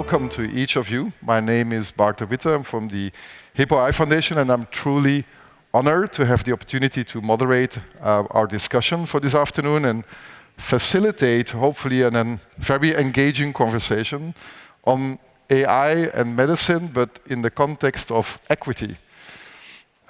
welcome to each of you. My name is Bart de Witte. I'm from the Hippo Eye Foundation, and I'm truly honored to have the opportunity to moderate our discussion for this afternoon and facilitate, hopefully, a very engaging conversation on AI and medicine, but in the context of equity.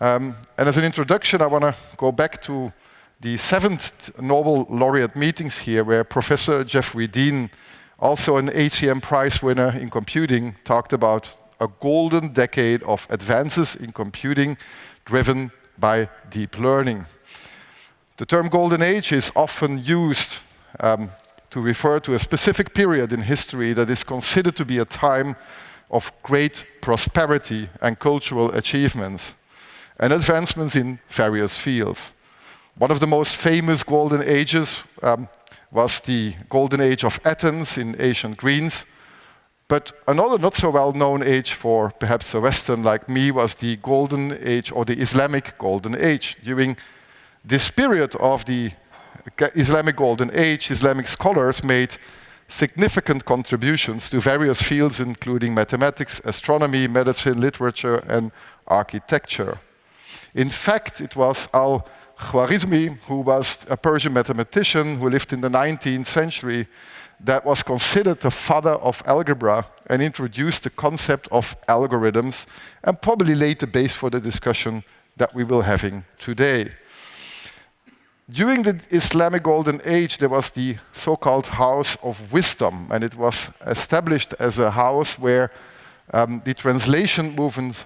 And as an introduction, I want to go back to the 7th Nobel Laureate meetings here, where Professor Jeffrey Dean, also an HCM Prize winner in computing, talked about a golden decade of advances in computing driven by deep learning. The term golden age is often used to refer to a specific period in history that is considered to be a time of great prosperity and cultural achievements and advancements in various fields. One of the most famous golden ages was the golden age of Athens in ancient Greece. But another not so well-known age for perhaps a Western like me was the golden age, or the Islamic golden age. During this period of the Islamic golden age, Islamic scholars made significant contributions to various fields, including mathematics, astronomy, medicine, literature, and architecture. In fact, it was Al-Khwarizmi, who was a Persian mathematician who lived in the 19th century, that was considered the father of algebra and introduced the concept of algorithms and probably laid the base for the discussion that we will having today. During the Islamic Golden Age, there was the so-called House of Wisdom, and it was established as a house where the translation movement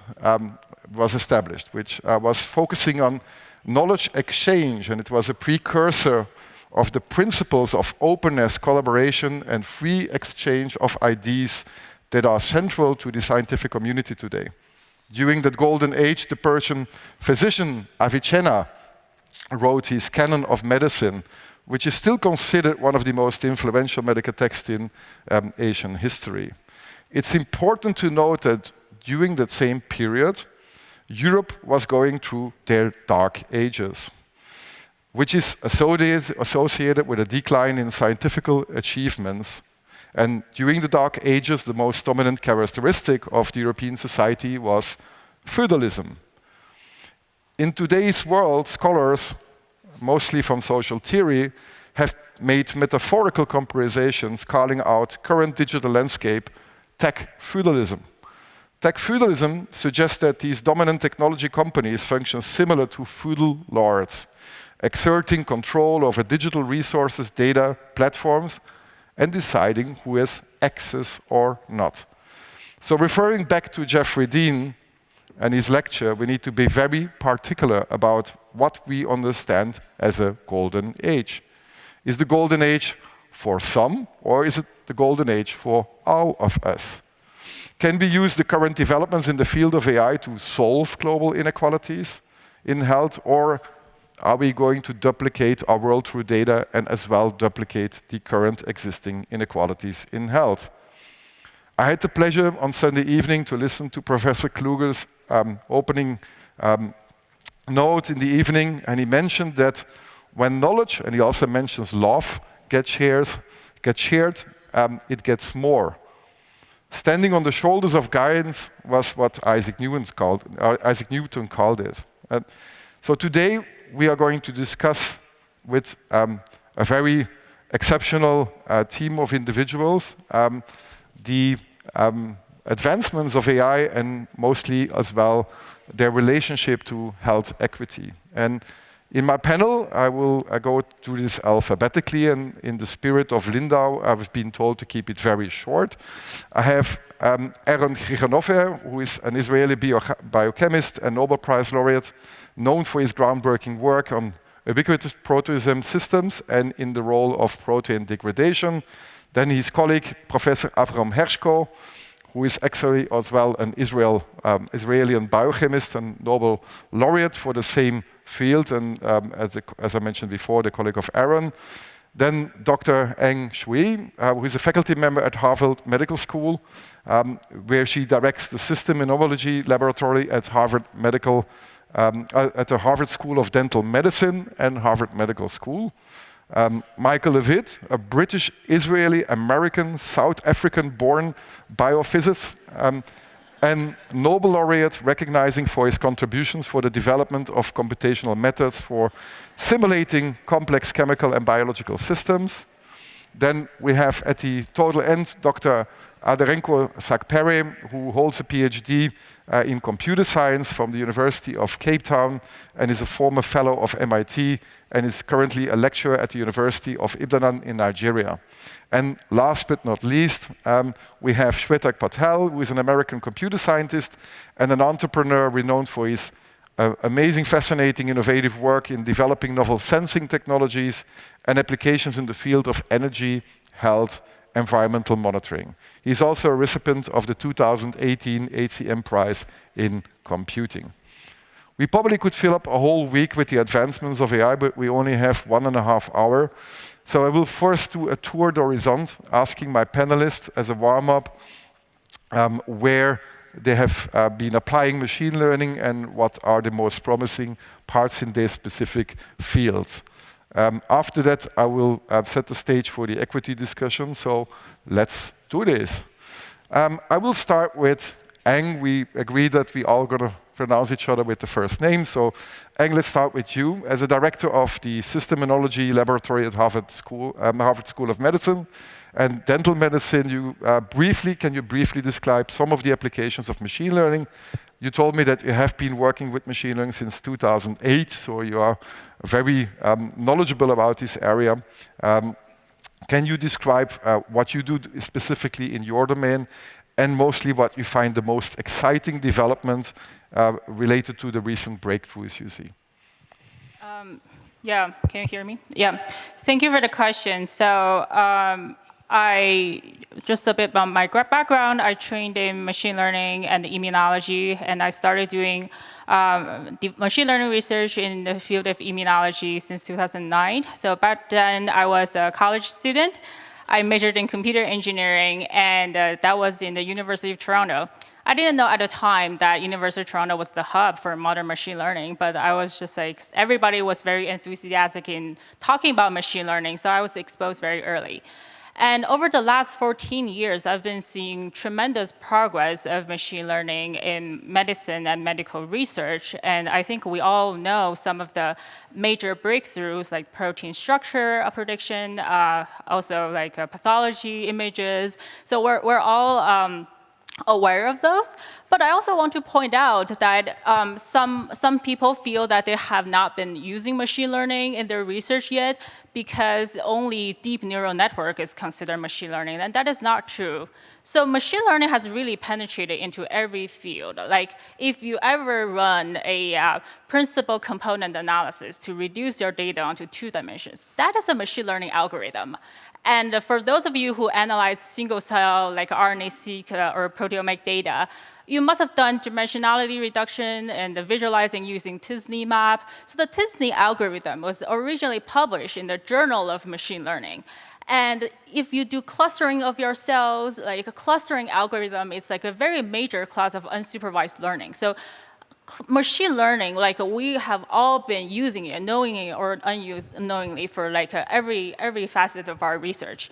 was established, which was focusing on knowledge exchange, and it was a precursor of the principles of openness, collaboration, and free exchange of ideas that are central to the scientific community today. During that golden age, the Persian physician Avicenna wrote his Canon of Medicine, which is still considered one of the most influential medical texts in Asian history. It's important to note that during that same period, Europe was going through their dark ages, which is associated with a decline in scientific achievements. And during the Dark Ages, the most dominant characteristic of the European society was feudalism. In today's world, scholars, mostly from social theory, have made metaphorical comparisons calling out current digital landscape tech feudalism. Tech feudalism suggests that these dominant technology companies function similar to feudal lords, exerting control over digital resources, data, platforms, and deciding who has access or not. So referring back to Jeffrey Dean and his lecture, we need to be very particular about what we understand as a golden age. Is the golden age for some, or is it the golden age for all of us? Can we use the current developments in the field of AI to solve global inequalities in health, or are we going to duplicate our world through data and as well duplicate the current existing inequalities in health? I had the pleasure on Sunday evening to listen to Professor Kluger's opening note in the evening, and he mentioned that when knowledge, and he also mentions love, gets shared, it gets more. Standing on the shoulders of giants was what Isaac Newton called it. So today we are going to discuss with a very exceptional team of individuals the advancements of AI and mostly as well their relationship to health equity. And in my panel, I will go through this alphabetically, and in the spirit of Lindau, I've been told to keep it very short. I have Aaron Ciechanover, who is an Israeli biochemist and Nobel Prize laureate, known for his groundbreaking work on ubiquitous proteasome systems and in the role of protein degradation. Then his colleague, Professor Avram Hershko, who is actually as well an Israeli biochemist and Nobel laureate for the same field, and as I mentioned before, the colleague of Aaron. Then Dr. Ang Cui, who is a faculty member at Harvard Medical School, where she directs the System Immunology Laboratory at at the Harvard School of Dental Medicine and Harvard Medical School. Michael Levitt, a British, Israeli, American, South African-born biophysicist, and Nobel laureate recognizing for his contributions for the development of computational methods for simulating complex chemical and biological systems. Then we have at the total end Dr. Aderonke Sakpere, who holds a PhD in computer science from the University of Cape Town and is a former fellow of MIT and is currently a lecturer at the University of Ibadan in Nigeria. And last but not least, we have Shwetak Patel, who is an American computer scientist and an entrepreneur renowned for his amazing, fascinating, innovative work in developing novel sensing technologies and applications in the field of energy, health, environmental monitoring. He's also a recipient of the 2018 HCM Prize in Computing. We probably could fill up a whole week with the advancements of AI, but we only have 1.5 hours. So I will first do a tour d'horizon, asking my panelists as a warm-up where they have been applying machine learning and what are the most promising parts in their specific fields. After that, I will set the stage for the equity discussion, so let's do this. I will start with Ang. We agreed that we all going to pronounce each other with the first name, so Ang, let's start with you. As a director of the System Immunology Laboratory at Harvard School of Medicine and Dental Medicine, can you briefly describe some of the applications of machine learning? You told me that you have been working with machine learning since 2008, so you are very knowledgeable about this area. Can you describe what you do specifically in your domain and mostly what you find the most exciting development related to the recent breakthroughs you see? Yeah, can you hear me? Yeah, thank you for the question. So just a bit about my background. I trained in machine learning and immunology, and I started doing machine learning research in the field of immunology since 2009. So back then, I was a college student. I majored in computer engineering, and that was in the University of Toronto. I didn't know at the time that University of Toronto was the hub for modern machine learning, but I was just like, everybody was very enthusiastic in talking about machine learning, so I was exposed very early. And over the last 14 years, I've been seeing tremendous progress of machine learning in medicine and medical research. And I think we all know some of the major breakthroughs like protein structure prediction, also like pathology images. So we're all aware of those. But I also want to point out that some people feel that they have not been using machine learning in their research yet because only deep neural network is considered machine learning, and that is not true. So machine learning has really penetrated into every field. Like if you ever run a principal component analysis to reduce your data onto 2 dimensions, that is a machine learning algorithm. And for those of you who analyze single cell, like RNA-seq or proteomic data, you must have done dimensionality reduction and the visualizing using t-SNE map. So the t-SNE algorithm was originally published in the Journal of Machine Learning. And if you do clustering of your cells, like a clustering algorithm is like a very major class of unsupervised learning. So machine learning, like we have all been using it, knowingly or unknowingly for like every facet of our research.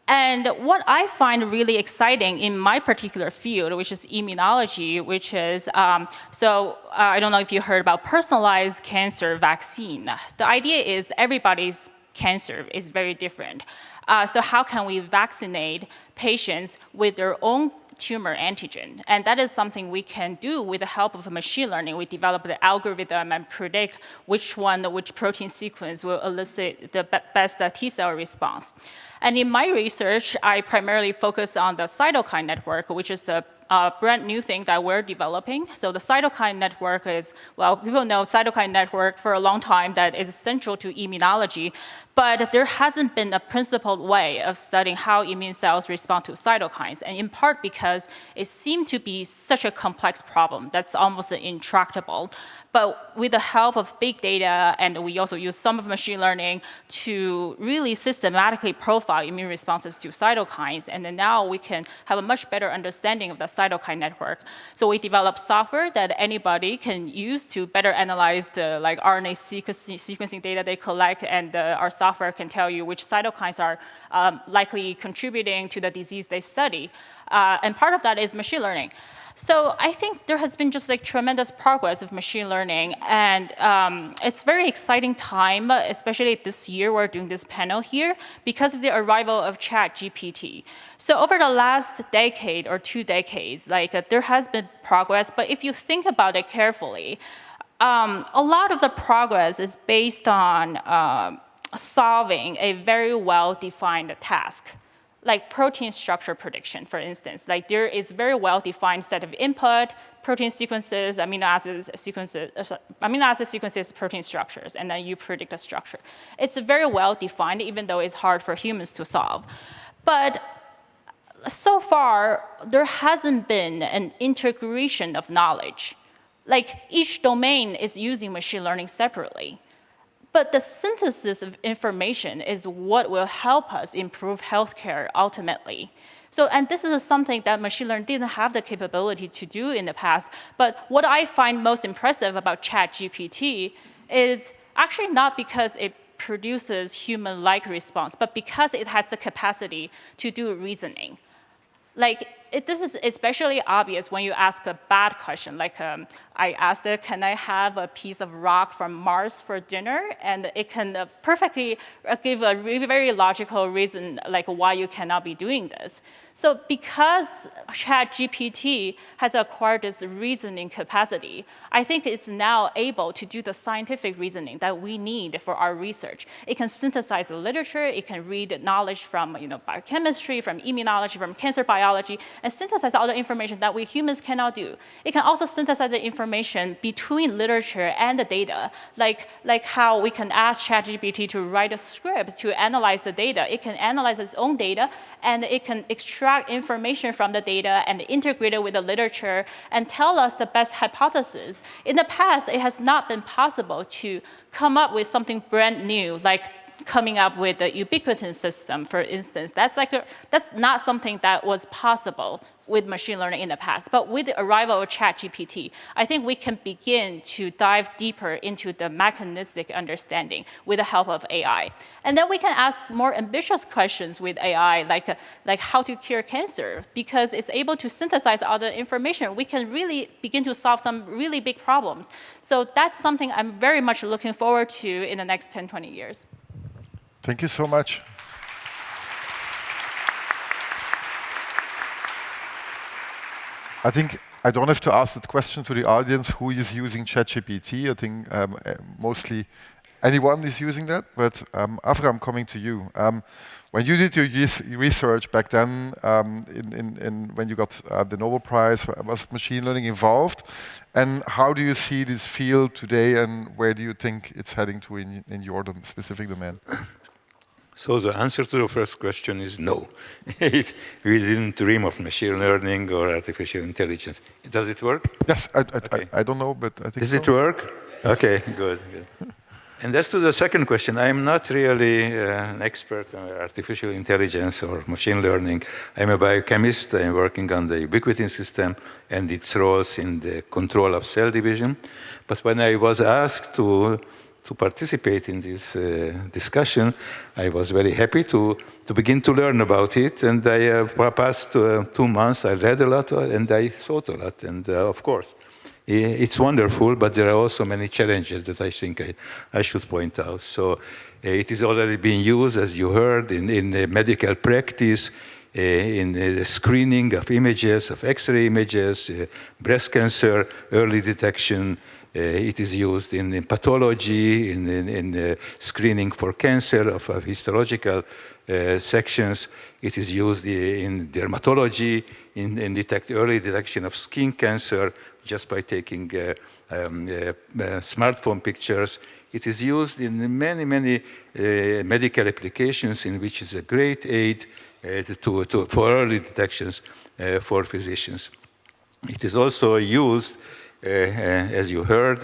And what I find really exciting in my particular field, which is immunology, which is, I don't know if you heard about personalized cancer vaccine. The idea is everybody's cancer is very different. So how can we vaccinate patients with their own tumor antigen? And that is something we can do with the help of machine learning. We develop the algorithm and predict which protein sequence will elicit the best T-cell response. And in my research, I primarily focus on the cytokine network, which is a brand new thing that we're developing. So the cytokine network is, well, people know cytokine network for a long time that is central to immunology, but there hasn't been a principled way of studying how immune cells respond to cytokines, and in part because it seemed to be such a complex problem that's almost intractable. But with the help of big data, and we also use some of machine learning to really systematically profile immune responses to cytokines, and then now we can have a much better understanding of the cytokine network. So we develop software that anybody can use to better analyze the RNA sequencing data they collect and our software can tell you which cytokines are likely contributing to the disease they study. And part of that is machine learning. So I think there has been just like tremendous progress of machine learning, and it's very exciting time, especially this year we're doing this panel here, because of the arrival of ChatGPT. So over the last decade or 2 decades, like there has been progress, but if you think about it carefully, a lot of the progress is based on solving a very well-defined task. Like protein structure prediction, for instance. Like there is very well-defined set of input, protein sequences, amino acid sequences, protein structures, and then you predict the structure. It's very well-defined, even though it's hard for humans to solve. But so far, there hasn't been an integration of knowledge. Like each domain is using machine learning separately. But the synthesis of information is what will help us improve healthcare ultimately. So, and this is something that machine learning didn't have the capability to do in the past. But what I find most impressive about ChatGPT is actually not because it produces human-like response, but because it has the capacity to do reasoning. Like, this is especially obvious when you ask a bad question. Like, I asked it, can I have a piece of rock from Mars for dinner? And it can perfectly give a really very logical reason, like why you cannot be doing this. So because ChatGPT has acquired this reasoning capacity, I think it's now able to do the scientific reasoning that we need for our research. It can synthesize the literature, it can read knowledge from biochemistry, from immunology, from cancer biology, and synthesize all the information that we humans cannot do. It can also synthesize the information between literature and the data, like how we can ask ChatGPT to write a script to analyze the data. It can analyze its own data, and it can extract information from the data and integrate it with the literature and tell us the best hypothesis. In the past, it has not been possible to come up with something brand new, like coming up with the ubiquitous system, for instance. That's not something that was possible with machine learning in the past. But with the arrival of ChatGPT, I think we can begin to dive deeper into the mechanistic understanding with the help of AI. And then we can ask more ambitious questions with AI, like how to cure cancer, because it's able to synthesize all the information. We can really begin to solve some really big problems. So that's something I'm very much looking forward to in the next 10, 20 years. Thank you so much. I think I don't have to ask that question to the audience, who is using ChatGPT. I think mostly anyone is using that. But Avram, coming to you. When you did your research back then, when you got the Nobel Prize, was machine learning involved? And how do you see this field today, and where do you think it's heading to in your specific domain? So the answer to the first question is no. We didn't dream of machine learning or artificial intelligence. Does it work? Yes, Okay. I don't know, but I think Does so. it work? Okay, good. And as to the second question, I'm not really an expert on artificial intelligence or machine learning. I'm a biochemist. I'm working on the ubiquitous system and its roles in the control of cell division. But when I was asked to participate in this discussion, I was very happy to begin to learn about it. And I, for the past 2 months, I read a lot and I thought a lot. And of course, it's wonderful, but there are also many challenges that I think I should point out. So it is already being used, as you heard, in the medical practice, in the screening of images, of X-ray images, breast cancer, early detection. It is used in pathology, in screening for cancer of histological sections. It is used in dermatology, in early detection of skin cancer, just by taking smartphone pictures. It is used in many, many medical applications, in which is a great aid for early detections for physicians. It is also used, as you heard,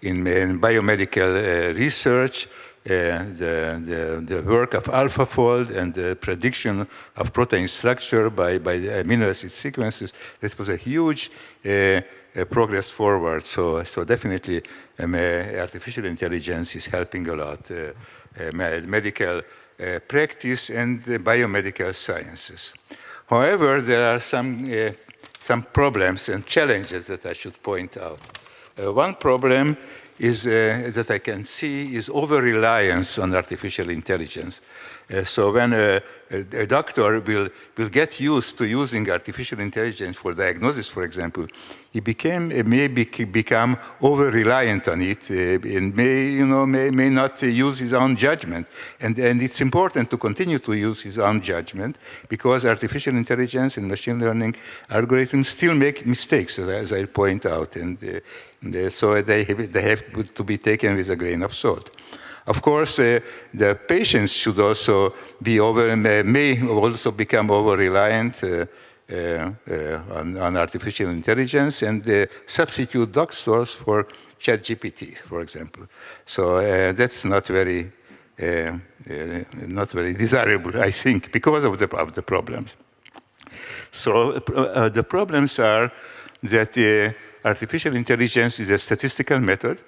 in biomedical research, the work of AlphaFold and the prediction of protein structure by the amino acid sequences. That was a huge progress forward. So definitely artificial intelligence is helping a lot medical practice and biomedical sciences. However, there are some problems and challenges that I should point out. One problem is that I can see is over-reliance on artificial intelligence. So when a doctor will get used to using artificial intelligence for diagnosis, for example, he may become over-reliant on it and may not use his own judgment. And it's important to continue to use his own judgment because artificial intelligence and machine learning algorithms still make mistakes, as I point out. So they have to be taken with a grain of salt. Of course, the patients should also may also become over-reliant on artificial intelligence and substitute doctors for ChatGPT, for example. So that's not very desirable, I think, because of the problems. So the problems are that artificial intelligence is a statistical method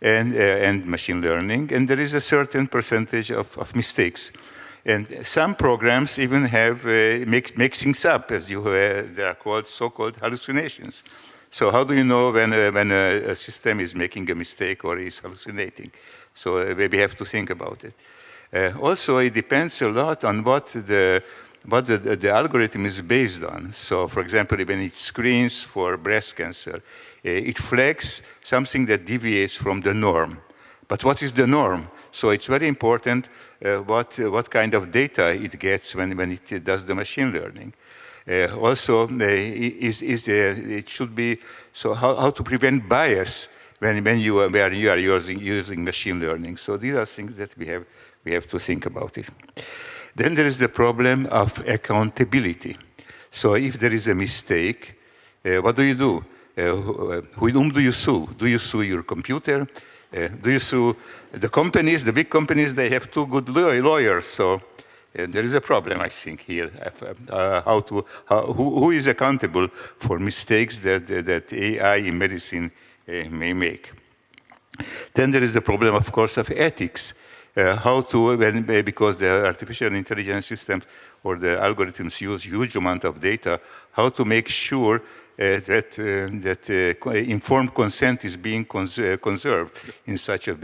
and machine learning, and there is a certain percentage of mistakes. And some programs even have make things up, as they are called so-called hallucinations. So how do you know when a system is making a mistake or is hallucinating? So we have to think about it. Also, it depends a lot on what the algorithm is based on. So, for example, when it screens for breast cancer, it flags something that deviates from the norm. But what is the norm? So it's very important what kind of data it gets when it does the machine learning. Also, it should be, so how to prevent bias when you are using machine learning. So these are things that we have to think about it. Then there is the problem of accountability. So if there is a mistake, what do you do? Whom do you sue? Do you sue your computer? Do you sue the companies? The big companies, they have too good lawyers. So there is a problem, I think, here. Who is accountable for mistakes that AI in medicine may make? Then there is the problem, of course, of ethics. Because the artificial intelligence systems or the algorithms use huge amount of data, how to make sure that informed consent is being conserved in such a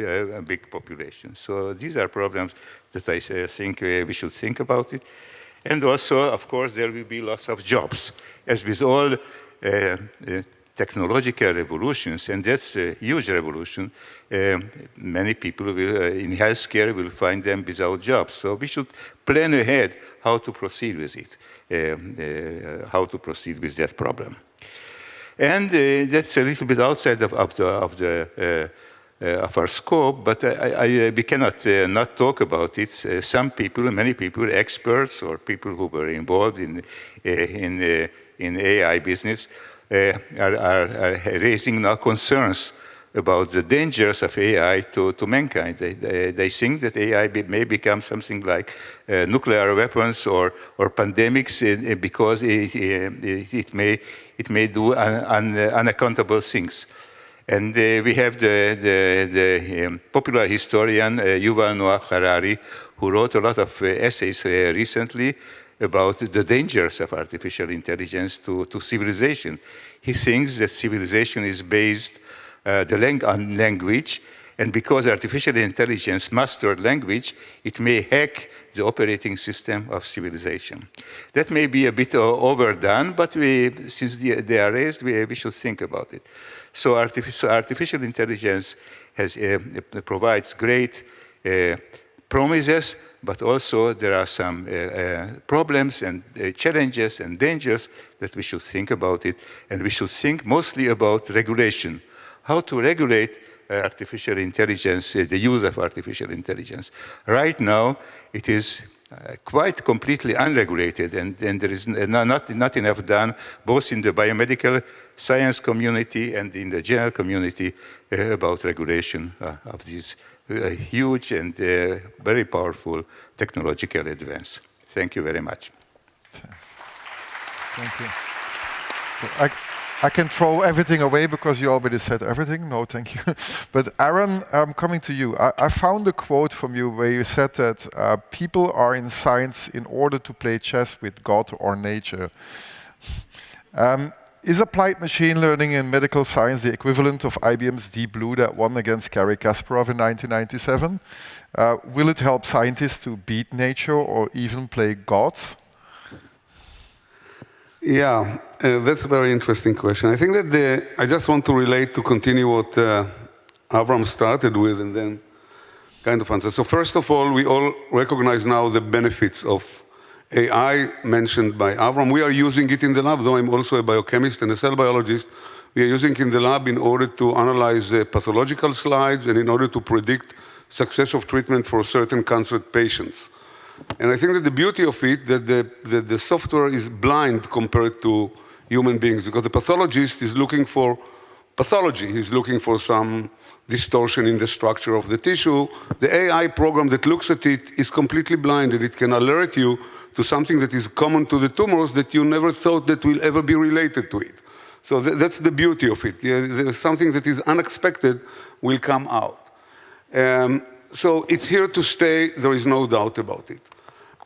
big population. So these are problems that I think we should think about it. And also, of course, there will be loss of jobs. As with all technological revolutions, and that's a huge revolution, many people in healthcare will find them without jobs. So we should plan ahead how to proceed with it, how to proceed with that problem. And that's a little bit outside of our scope, but we cannot not talk about it. Some people, many people, experts or people who were involved in AI business, are raising now concerns about the dangers of AI to mankind. They think that AI may become something like nuclear weapons or pandemics because it may do unaccountable things. And we have the popular historian Yuval Noah Harari, who wrote a lot of essays recently about the dangers of artificial intelligence to civilization. He thinks that civilization is based on language, and because artificial intelligence mastered language, it may hack the operating system of civilization. That may be a bit overdone, but since they are raised, we should think about it. So artificial intelligence provides great promises, but also there are some problems and challenges and dangers that we should think about it, and we should think mostly about regulation. How to regulate artificial intelligence, the use of artificial intelligence. Right now, it is quite completely unregulated, and there is not enough done, both in the biomedical science community and in the general community, about regulation of these huge and very powerful technological advance. Thank you very much. Thank you. I can throw everything away because you already said everything. No, thank you. But Aaron, I'm coming to you. I found a quote from you where you said that people are in science in order to play chess with God or nature. Is applied machine learning in medical science the equivalent of IBM's Deep Blue that won against Garry Kasparov in 1997? Will it help scientists to beat nature or even play gods? Yeah, that's a very interesting question. I think that I just want to relate to continue what Avram started with and then kind of answer. So first of all, we all recognize now the benefits of AI mentioned by Avram. We are using it in the lab, though I'm also a biochemist and a cell biologist. We are using it in the lab in order to analyze pathological slides and in order to predict success of treatment for certain cancer patients. And I think that the beauty of it, that the software is blind compared to human beings, because the pathologist is looking for pathology. He's looking for some distortion in the structure of the tissue. The AI program that looks at it is completely blind, and it can alert you to something that is common to the tumors that you never thought that will ever be related to it. So that's the beauty of it. There's something that is unexpected will come out. So it's here to stay, there is no doubt about it.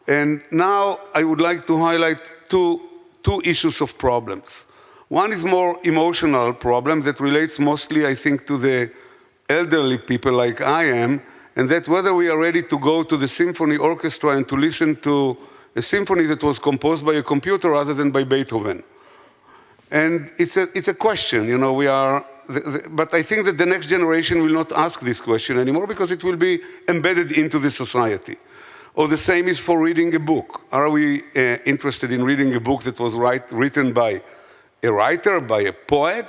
And now I would like to highlight two issues of problems. One is more emotional problem that relates mostly, I think, to the elderly people like I am, and that whether we are ready to go to the symphony orchestra and to listen to a symphony that was composed by a computer rather than by Beethoven. And it's a question, you know, but I think that the next generation will not ask this question anymore because it will be embedded into the society. Or the same is for reading a book. Are we interested in reading a book that was written by a writer, by a poet?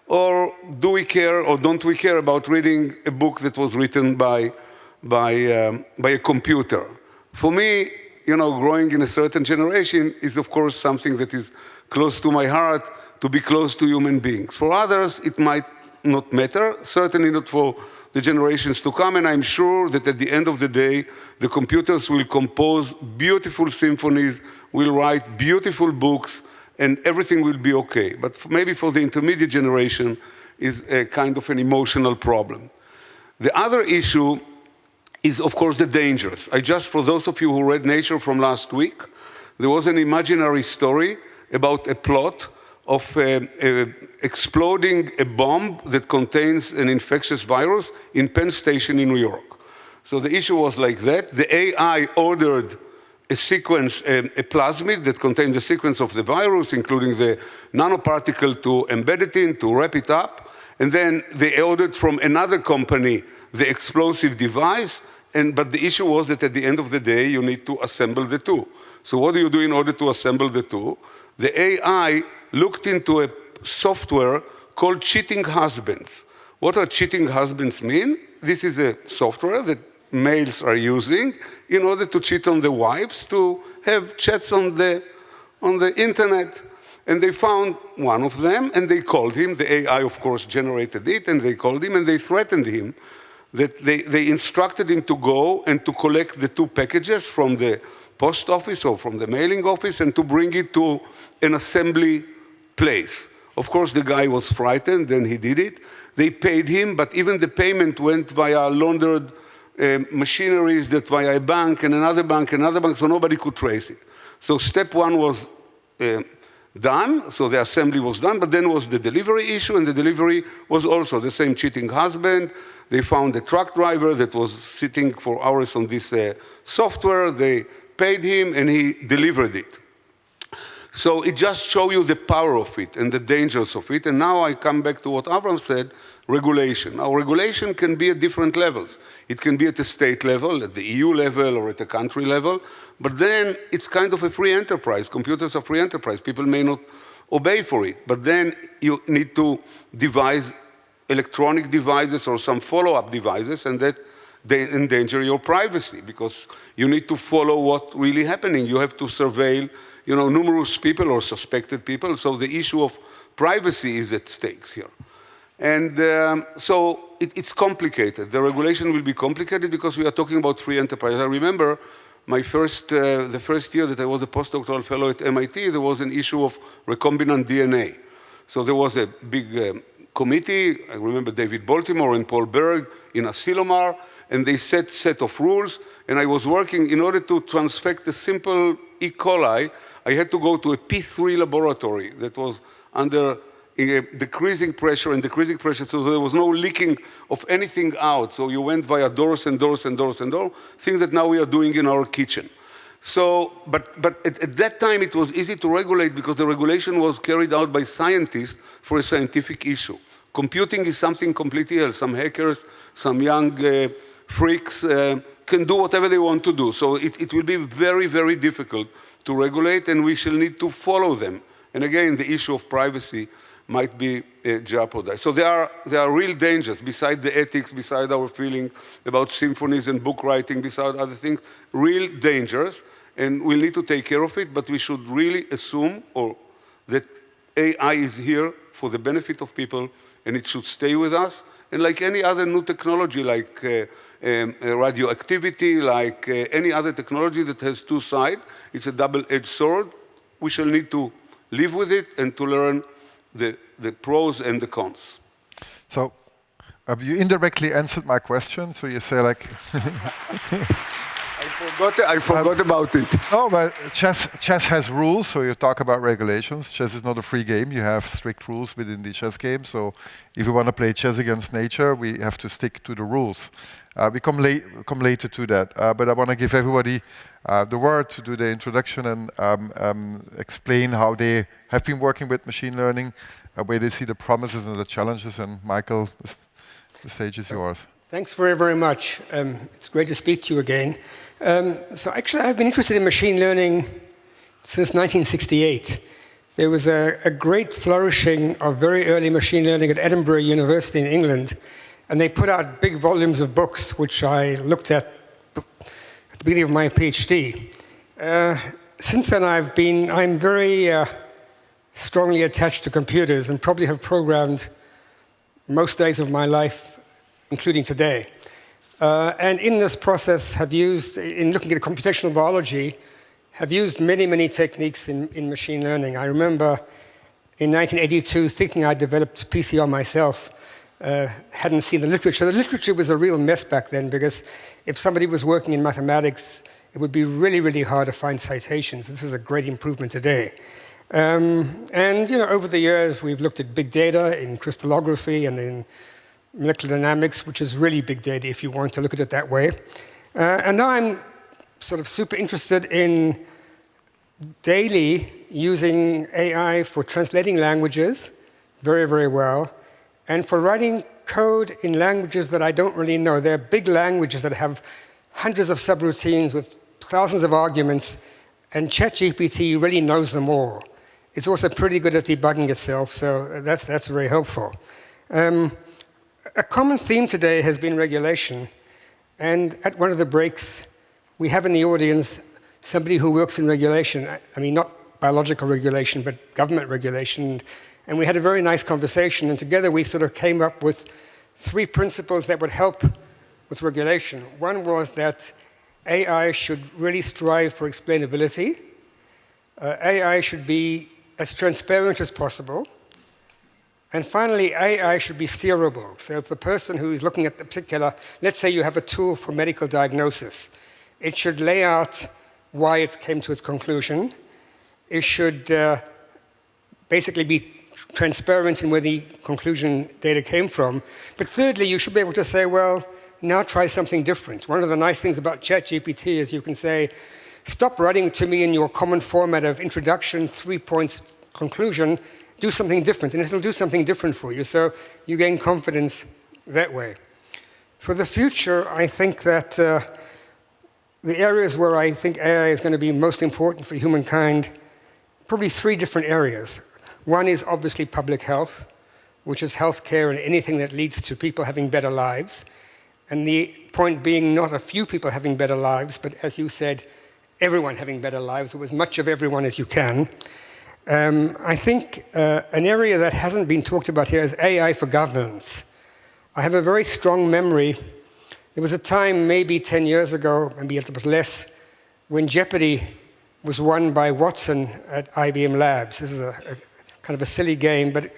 Or do we care or don't we care about reading a book that was written by a computer? For me, you know, growing in a certain generation is, of course, something that is close to my heart, to be close to human beings. For others, it might not matter, certainly not for the generations to come, and I'm sure that at the end of the day, the computers will compose beautiful symphonies, will write beautiful books, and everything will be okay. But maybe for the intermediate generation is a kind of an emotional problem. The other issue is, of course, the dangers. For those of you who read Nature from last week, there was an imaginary story about a plot of exploding a bomb that contains an infectious virus in Penn Station in New York. So the issue was like that. The AI ordered a sequence, a plasmid that contained the sequence of the virus, including the nanoparticle to embed it in, to wrap it up. And then they ordered from another company the explosive device. But the issue was that at the end of the day, you need to assemble the two. So what do you do in order to assemble the two? The AI looked into a software called cheating husbands. What are cheating husbands mean? This is a software that males are using in order to cheat on the wives, to have chats on the internet. And they found one of them, and they called him. The AI, of course, generated it, and they called him, and they threatened him that they instructed him to go and to collect the two packages from the post office or from the mailing office and to bring it to an assembly place. Of course, the guy was frightened, and he did it. They paid him, but even the payment went via laundered machineries, that via a bank and another bank, so nobody could trace it. So step one was done, so the assembly was done, but then was the delivery issue, and the delivery was also the same cheating husband. They found a truck driver that was sitting for hours on this software. They paid him, and he delivered it. So it just shows you the power of it and the dangers of it. And now I come back to what Avram said, regulation. Now, regulation can be at different levels. It can be at the state level, at the EU level, or at the country level. But then it's kind of a free enterprise. Computers are free enterprise. People may not obey for it. But then you need to devise electronic devices or some follow-up devices, and that they endanger your privacy because you need to follow what's really happening. You have to surveil, you know, numerous people or suspected people. So the issue of privacy is at stakes here. And so it's complicated. The regulation will be complicated because we are talking about free enterprise. I remember the first year that I was a postdoctoral fellow at MIT, there was an issue of recombinant DNA. So there was a big committee. I remember David Baltimore and Paul Berg in Asilomar, and they set of rules. And I was working, in order to transfect a simple E. coli, I had to go to a P3 laboratory that was under decreasing pressure, so there was no leaking of anything out. So you went via doors and doors and doors and doors, things that now we are doing in our kitchen. So, but at that time it was easy to regulate because the regulation was carried out by scientists for a scientific issue. Computing is something completely else. Some hackers, some young freaks can do whatever they want to do. So it will be very, very difficult to regulate, and we shall need to follow them. And again, the issue of privacy might be jeopardized. So there are real dangers, beside the ethics, beside our feeling about symphonies and book writing, beside other things, real dangers, and we'll need to take care of it, but we should really assume that AI is here for the benefit of people, and it should stay with us. And like any other new technology, like radioactivity, like any other technology that has two sides, it's a double-edged sword. We shall need to live with it and to learn the pros and the cons. So you indirectly answered my question. So you say like... I forgot about it. No, but chess has rules, so you talk about regulations. Chess is not a free game. You have strict rules within the chess game. So if you want to play chess against nature, we have to stick to the rules. We come later to that. But I want to give everybody the word to do the introduction and explain how they have been working with machine learning, where they see the promises and the challenges. And Michael, the stage is yours. Thanks very, very much. It's great to speak to you again. So actually, I've been interested in machine learning since 1968. There was a great flourishing of very early machine learning at Edinburgh University in England, and they put out big volumes of books, which I looked at the beginning of my PhD. Since then, I'm very strongly attached to computers and probably have programmed most days of my life, including today. And in this process, in looking at computational biology, have used many, many techniques in machine learning. I remember in 1982 thinking I developed PCR myself, hadn't seen the literature. The literature was a real mess back then because if somebody was working in mathematics, it would be really, really hard to find citations. This is a great improvement today. And over the years, we've looked at big data in crystallography and in molecular dynamics, which is really big data if you want to look at it that way. And now I'm sort of super interested in daily using AI for translating languages very, very well, and for writing code in languages that I don't really know. They're big languages that have hundreds of subroutines with thousands of arguments, and ChatGPT really knows them all. It's also pretty good at debugging itself, so that's very helpful. A common theme today has been regulation, and at one of the breaks, we have in the audience somebody who works in regulation. I mean, not biological regulation, but government regulation. And we had a very nice conversation, and together we sort of came up with 3 principles that would help with regulation. One was that AI should really strive for explainability. AI should be as transparent as possible. And finally, AI should be steerable. So if the person who is looking at the particular, let's say you have a tool for medical diagnosis, it should lay out why it came to its conclusion. It should basically be transparent in where the conclusion data came from. But thirdly, you should be able to say, well, now try something different. One of the nice things about ChatGPT is you can say, stop writing to me in your common format of introduction, 3 points, conclusion, do something different, and it'll do something different for you. So you gain confidence that way. For the future, I think that the areas where I think AI is going to be most important for humankind, probably 3 different areas. One is obviously public health, which is healthcare and anything that leads to people having better lives. And the point being not a few people having better lives, but as you said, everyone having better lives, or as much of everyone as you can. I think an area that hasn't been talked about here is AI for governance. I have a very strong memory. There was a time, maybe 10 years ago, maybe a little bit less, when Jeopardy was won by Watson at IBM Labs. This is a kind of a silly game, but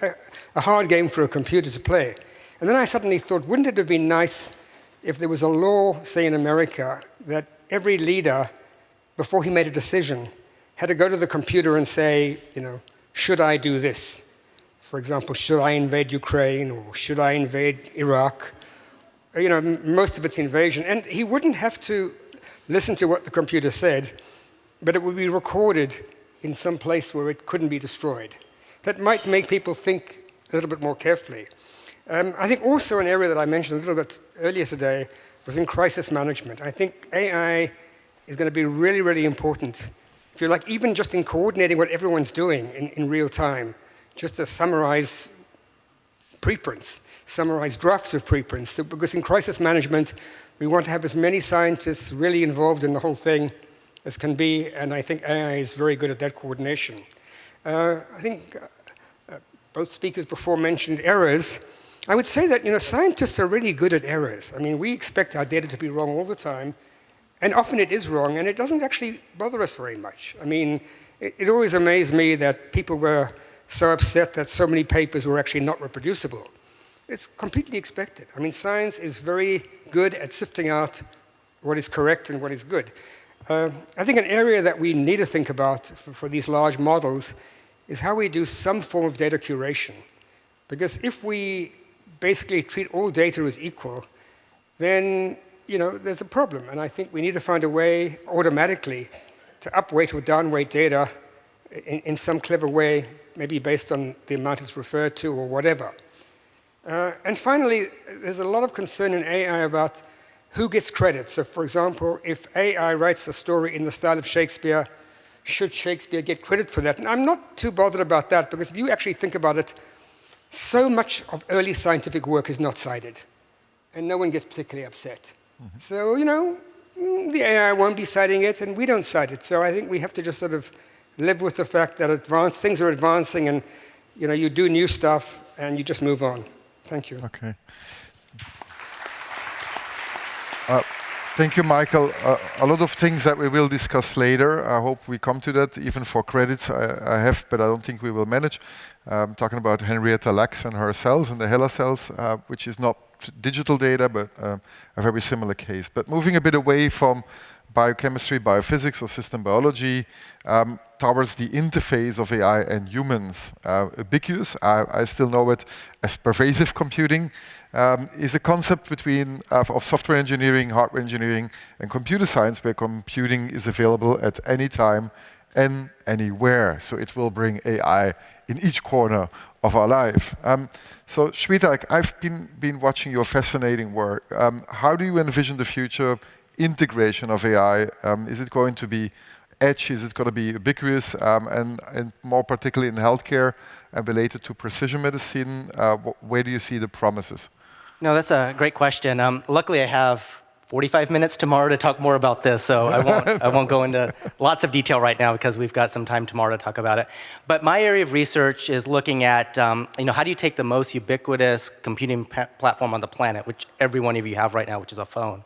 a hard game for a computer to play. And then I suddenly thought, wouldn't it have been nice if there was a law, say in America, that every leader, before he made a decision, had to go to the computer and say, should I do this? For example, should I invade Ukraine, or should I invade Iraq? Most of it's invasion. And he wouldn't have to listen to what the computer said, but it would be recorded in some place where it couldn't be destroyed. That might make people think a little bit more carefully. I think also an area that I mentioned a little bit earlier today was in crisis management. I think AI is going to be really, really important, if you like, even just in coordinating what everyone's doing in real time, just to summarize preprints, summarize drafts of preprints. So, because in crisis management, we want to have as many scientists really involved in the whole thing as can be, and I think AI is very good at that coordination. I think both speakers before mentioned errors. I would say that scientists are really good at errors. I mean, we expect our data to be wrong all the time, and often it is wrong, and it doesn't actually bother us very much. I mean, it always amazed me that people were so upset that so many papers were actually not reproducible. It's completely expected. I mean, science is very good at sifting out what is correct and what is good. I think an area that we need to think about for these large models is how we do some form of data curation. Because if we basically treat all data as equal, then there's a problem. And I think we need to find a way automatically to upweight or downweight data in some clever way, maybe based on the amount it's referred to or whatever. And finally, there's a lot of concern in AI about who gets credit. So for example, if AI writes a story in the style of Shakespeare, should Shakespeare get credit for that? And I'm not too bothered about that, because if you actually think about it, so much of early scientific work is not cited, and no one gets particularly upset. Mm-hmm. So, the AI won't be citing it, and we don't cite it. So I think we have to just sort of live with the fact that things are advancing, and you do new stuff, and you just move on. Thank you. Okay. Thank you, Michael. A lot of things that we will discuss later. I hope we come to that. Even for credits, I have, but I don't think we will manage. Talking about Henrietta Lacks and her cells and the HeLa cells, which is not digital data, but a very similar case. But moving a bit away from biochemistry, biophysics, or system biology towards the interface of AI and humans. Ubiquitous, I still know it as pervasive computing, is a concept between of software engineering, hardware engineering, and computer science, where computing is available at any time and anywhere. So it will bring AI in each corner of our life. So Shwetak, I've been watching your fascinating work. How do you envision the future integration of AI? Is it going to be edge? Is it going to be ubiquitous? And more particularly in healthcare and related to precision medicine, where do you see the promises? No, that's a great question. Luckily, I have 45 minutes tomorrow to talk more about this, so I won't go into lots of detail right now because we've got some time tomorrow to talk about it. But my area of research is looking at, how do you take the most ubiquitous computing platform on the planet, which every one of you have right now, which is a phone,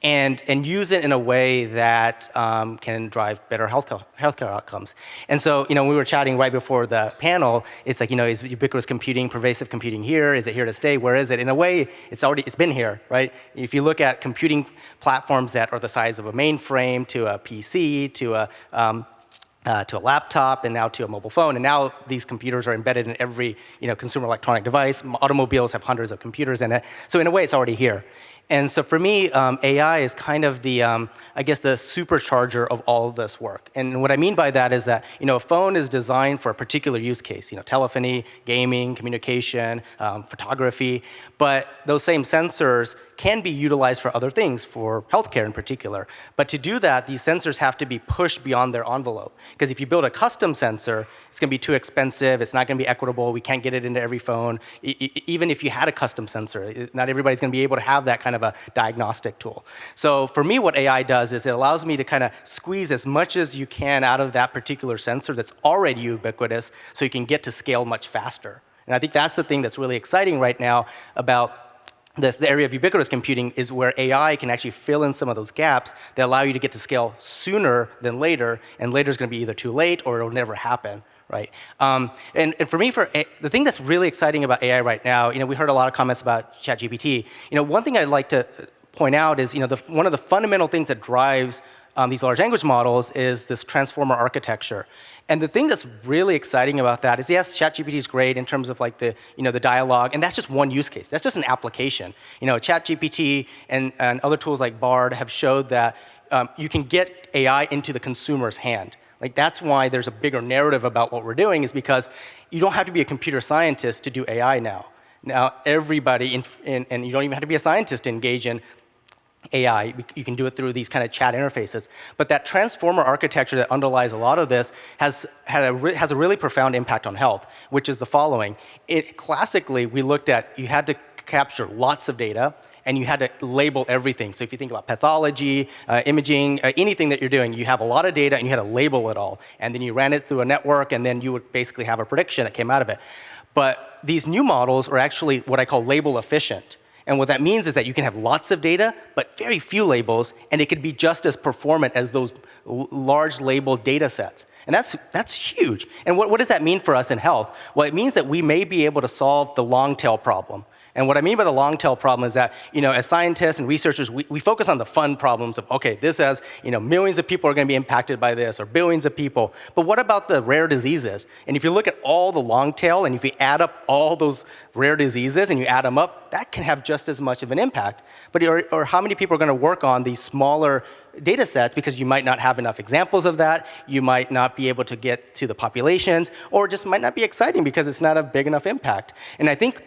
and use it in a way that can drive better healthcare outcomes. And so, we were chatting right before the panel. It's like, is ubiquitous computing, pervasive computing here? Is it here to stay? Where is it? In a way, it's been here, right? If you look at computing platforms that are the size of a mainframe to a PC to a laptop and now to a mobile phone, and now these computers are embedded in every consumer electronic device. Automobiles have hundreds of computers in it. So in a way, it's already here. And so for me, AI is kind of the, the supercharger of all of this work. And what I mean by that is that, a phone is designed for a particular use case, telephony, gaming, communication, photography, but those same sensors can be utilized for other things, for healthcare in particular. But to do that, these sensors have to be pushed beyond their envelope. Because if you build a custom sensor, it's going to be too expensive, it's not going to be equitable, we can't get it into every phone. Even if you had a custom sensor, not everybody's going to be able to have that kind of a diagnostic tool. So for me, what AI does is it allows me to kind of squeeze as much as you can out of that particular sensor that's already ubiquitous, so you can get to scale much faster. And I think that's the thing that's really exciting right now about the area of ubiquitous computing, is where AI can actually fill in some of those gaps that allow you to get to scale sooner than later, and later is going to be either too late or it'll never happen, right? And for me, the thing that's really exciting about AI right now, we heard a lot of comments about ChatGPT. One thing I'd like to point out is, one of the fundamental things that drives these large language models is this transformer architecture. And the thing that's really exciting about that is, yes, ChatGPT is great in terms of like the dialogue, and that's just one use case. That's just an application. ChatGPT and other tools like Bard have showed that you can get AI into the consumer's hand. Like that's why there's a bigger narrative about what we're doing, is because you don't have to be a computer scientist to do AI now. Now everybody, and you don't even have to be a scientist to engage in AI. You can do it through these kind of chat interfaces. But that transformer architecture that underlies a lot of this has a really profound impact on health, which is the following. Classically, we looked at, you had to capture lots of data, and you had to label everything. So if you think about pathology, imaging, anything that you're doing, you have a lot of data, and you had to label it all. And then you ran it through a network, and then you would basically have a prediction that came out of it. But these new models are actually what I call label efficient. And what that means is that you can have lots of data, but very few labels, and it could be just as performant as those large labeled data sets. And that's huge. And what does that mean for us in health? Well, it means that we may be able to solve the long tail problem. And what I mean by the long tail problem is that, as scientists and researchers, we focus on the fun problems of, okay, this has, millions of people are going to be impacted by this, or billions of people. But what about the rare diseases? And if you look at all the long tail, and if you add up all those rare diseases and you add them up, that can have just as much of an impact. But or how many people are going to work on these smaller data sets, because you might not have enough examples of that, you might not be able to get to the populations, or just might not be exciting because it's not a big enough impact. And I think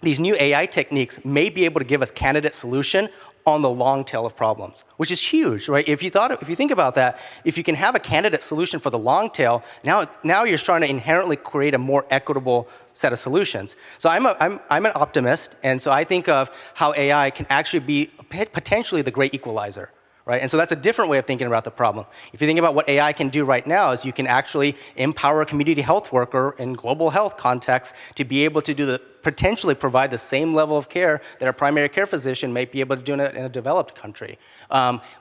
these new AI techniques may be able to give us candidate solution on the long tail of problems, which is huge, right? If you think about that, if you can have a candidate solution for the long tail, now you're trying to inherently create a more equitable set of solutions. So I'm an optimist, and so I think of how AI can actually be potentially the great equalizer. Right? And so that's a different way of thinking about the problem. If you think about what AI can do right now, is you can actually empower a community health worker in global health context to be able to potentially provide the same level of care that a primary care physician might be able to do in a developed country.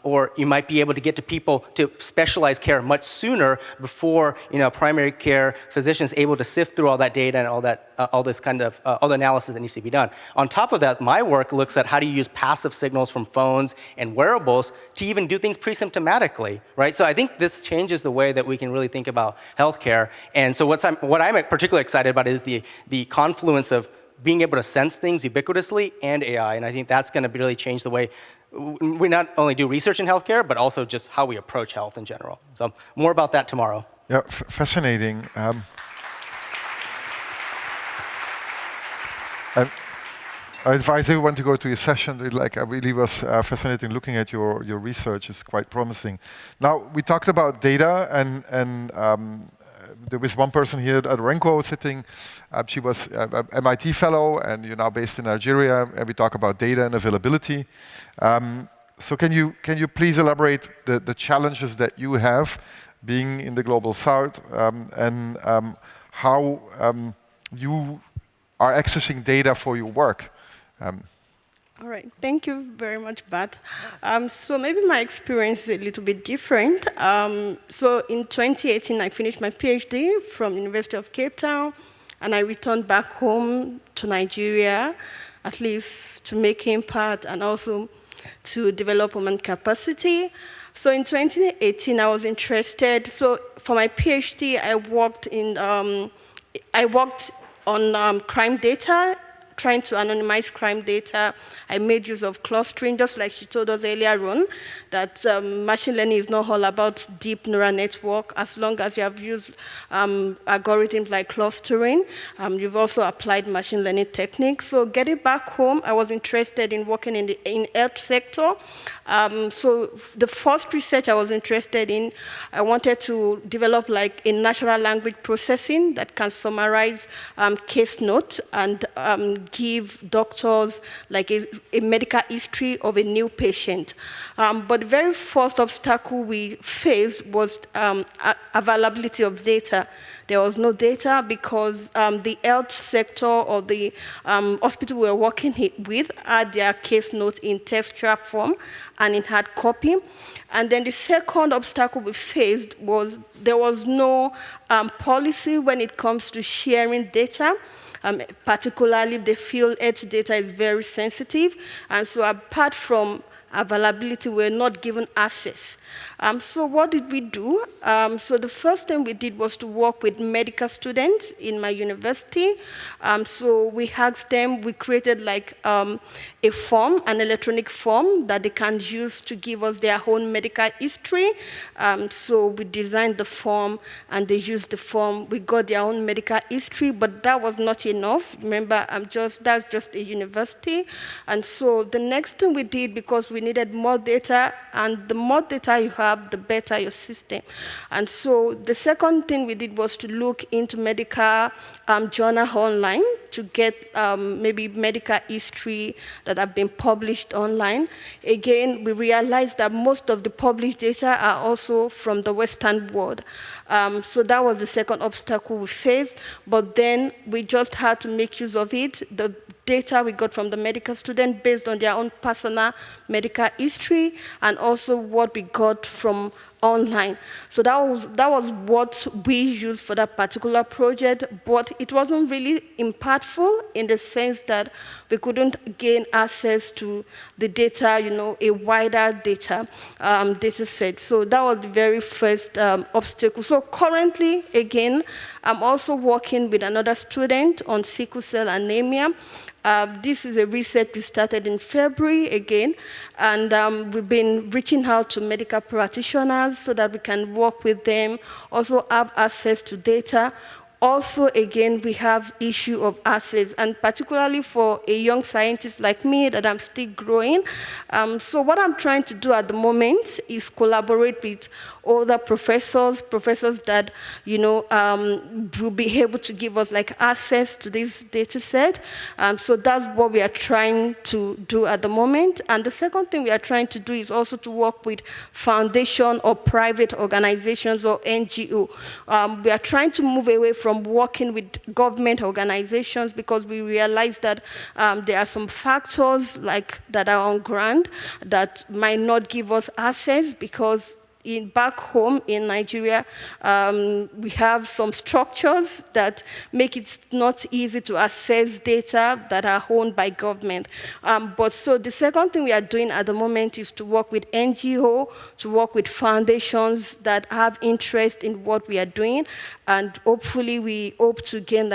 Or you might be able to get to people to specialized care much sooner before a primary care physician is able to sift through all that data and all the analysis that needs to be done. On top of that, my work looks at how do you use passive signals from phones and wearables to even do things pre-symptomatically, right? So I think this changes the way that we can really think about healthcare. And so what I'm particularly excited about is the confluence of being able to sense things ubiquitously and AI. And I think that's going to really change the way we not only do research in healthcare, but also just how we approach health in general. So more about that tomorrow. Yeah, fascinating. I advise everyone to go to your session. I really was fascinating looking at your research. It's quite promising. Now, we talked about data, and there was one person here, Aderonke, sitting. She was an MIT fellow, and you're now based in Nigeria, and we talk about data and availability. So can you please elaborate the challenges that you have being in the global south, and how you are accessing data for your work? All right, thank you very much, Bart. So maybe my experience is a little bit different. So in 2018, I finished my PhD from the University of Cape Town, and I returned back home to Nigeria, at least to make impact and also to develop human capacity. So in 2018, I was interested. So for my PhD, I worked on crime data, trying to anonymize crime data. I made use of clustering, just like she told us earlier on, that machine learning is not all about deep neural network. As long as you have used algorithms like clustering, you've also applied machine learning techniques. So getting back home, I was interested in working in the health sector. So the first research I was interested in, I wanted to develop like a natural language processing that can summarize case notes and give doctors like a medical history of a new patient. But the very first obstacle we faced was availability of data. There was no data because the health sector or the hospital we were working with had their case notes in textual form and in hard copy. And then the second obstacle we faced was there was no policy when it comes to sharing data. Particularly, the field health data is very sensitive. And so apart from availability, we're not given access. So what did we do? So the first thing we did was to work with medical students in my university. So we asked them, we created like a form, an electronic form that they can use to give us their own medical history. So we designed the form and they used the form. We got their own medical history, but that was not enough. Remember, that's just a university. And so the next thing we did, because we needed more data, and the more data you have, the better your system. And so the second thing we did was to look into medical journal online to get maybe medical history that have been published online. Again, we realized that most of the published data are also from the Western world. So that was the second obstacle we faced, but then we just had to make use of it. The data we got from the medical student based on their own personal medical history and also what we got from online. So that was what we used for that particular project, but it wasn't really impactful in the sense that we couldn't gain access to the data, a wider data set. So that was the very first obstacle. So currently, again, I'm also working with another student on sickle cell anemia. This is a research we started in February again, and we've been reaching out to medical practitioners so that we can work with them, also have access to data. Also, again, we have issue of access, and particularly for a young scientist like me that I'm still growing. So what I'm trying to do at the moment is collaborate with other professors that, will be able to give us like access to this data set. So that's what we are trying to do at the moment. And the second thing we are trying to do is also to work with foundation or private organizations or NGO. We are trying to move away from working with government organizations because we realize that there are some factors like that are on ground that might not give us access because back home in Nigeria, we have some structures that make it not easy to access data that are owned by government. But so the second thing we are doing at the moment is to work with NGO, to work with foundations that have interest in what we are doing, and hopefully we hope to gain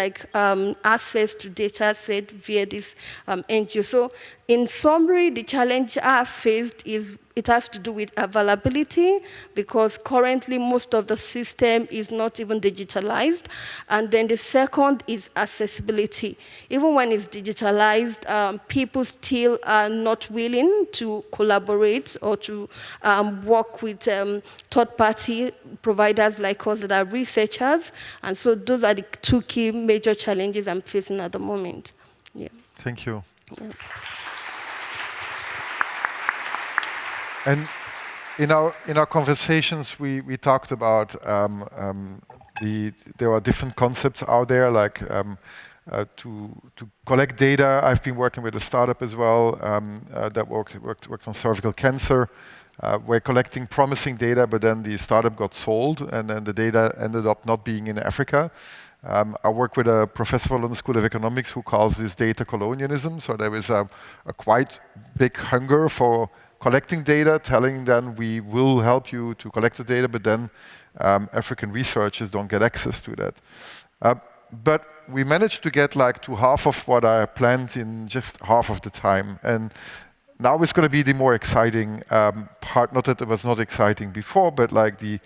access to data set via this NGO. So in summary, the challenge I have faced is it has to do with availability because currently most of the system is not even digitalized. And then the second is accessibility. Even when it's digitalized, people still are not willing to collaborate or to work with third-party providers like us that are researchers. And so those are the two key major challenges I'm facing at the moment. Yeah. Thank you. Yeah. And in our conversations, we talked about there are different concepts out there, like to collect data. I've been working with a startup as well that worked on cervical cancer. We're collecting promising data, but then the startup got sold, and then the data ended up not being in Africa. I work with a professor on the School of Economics who calls this data colonialism. So there is a quite big hunger for collecting data, telling them we will help you to collect the data, but then African researchers don't get access to that. But we managed to get to half of what I planned in just half of the time. And now it's going to be the more exciting part. Not that it was not exciting before, but a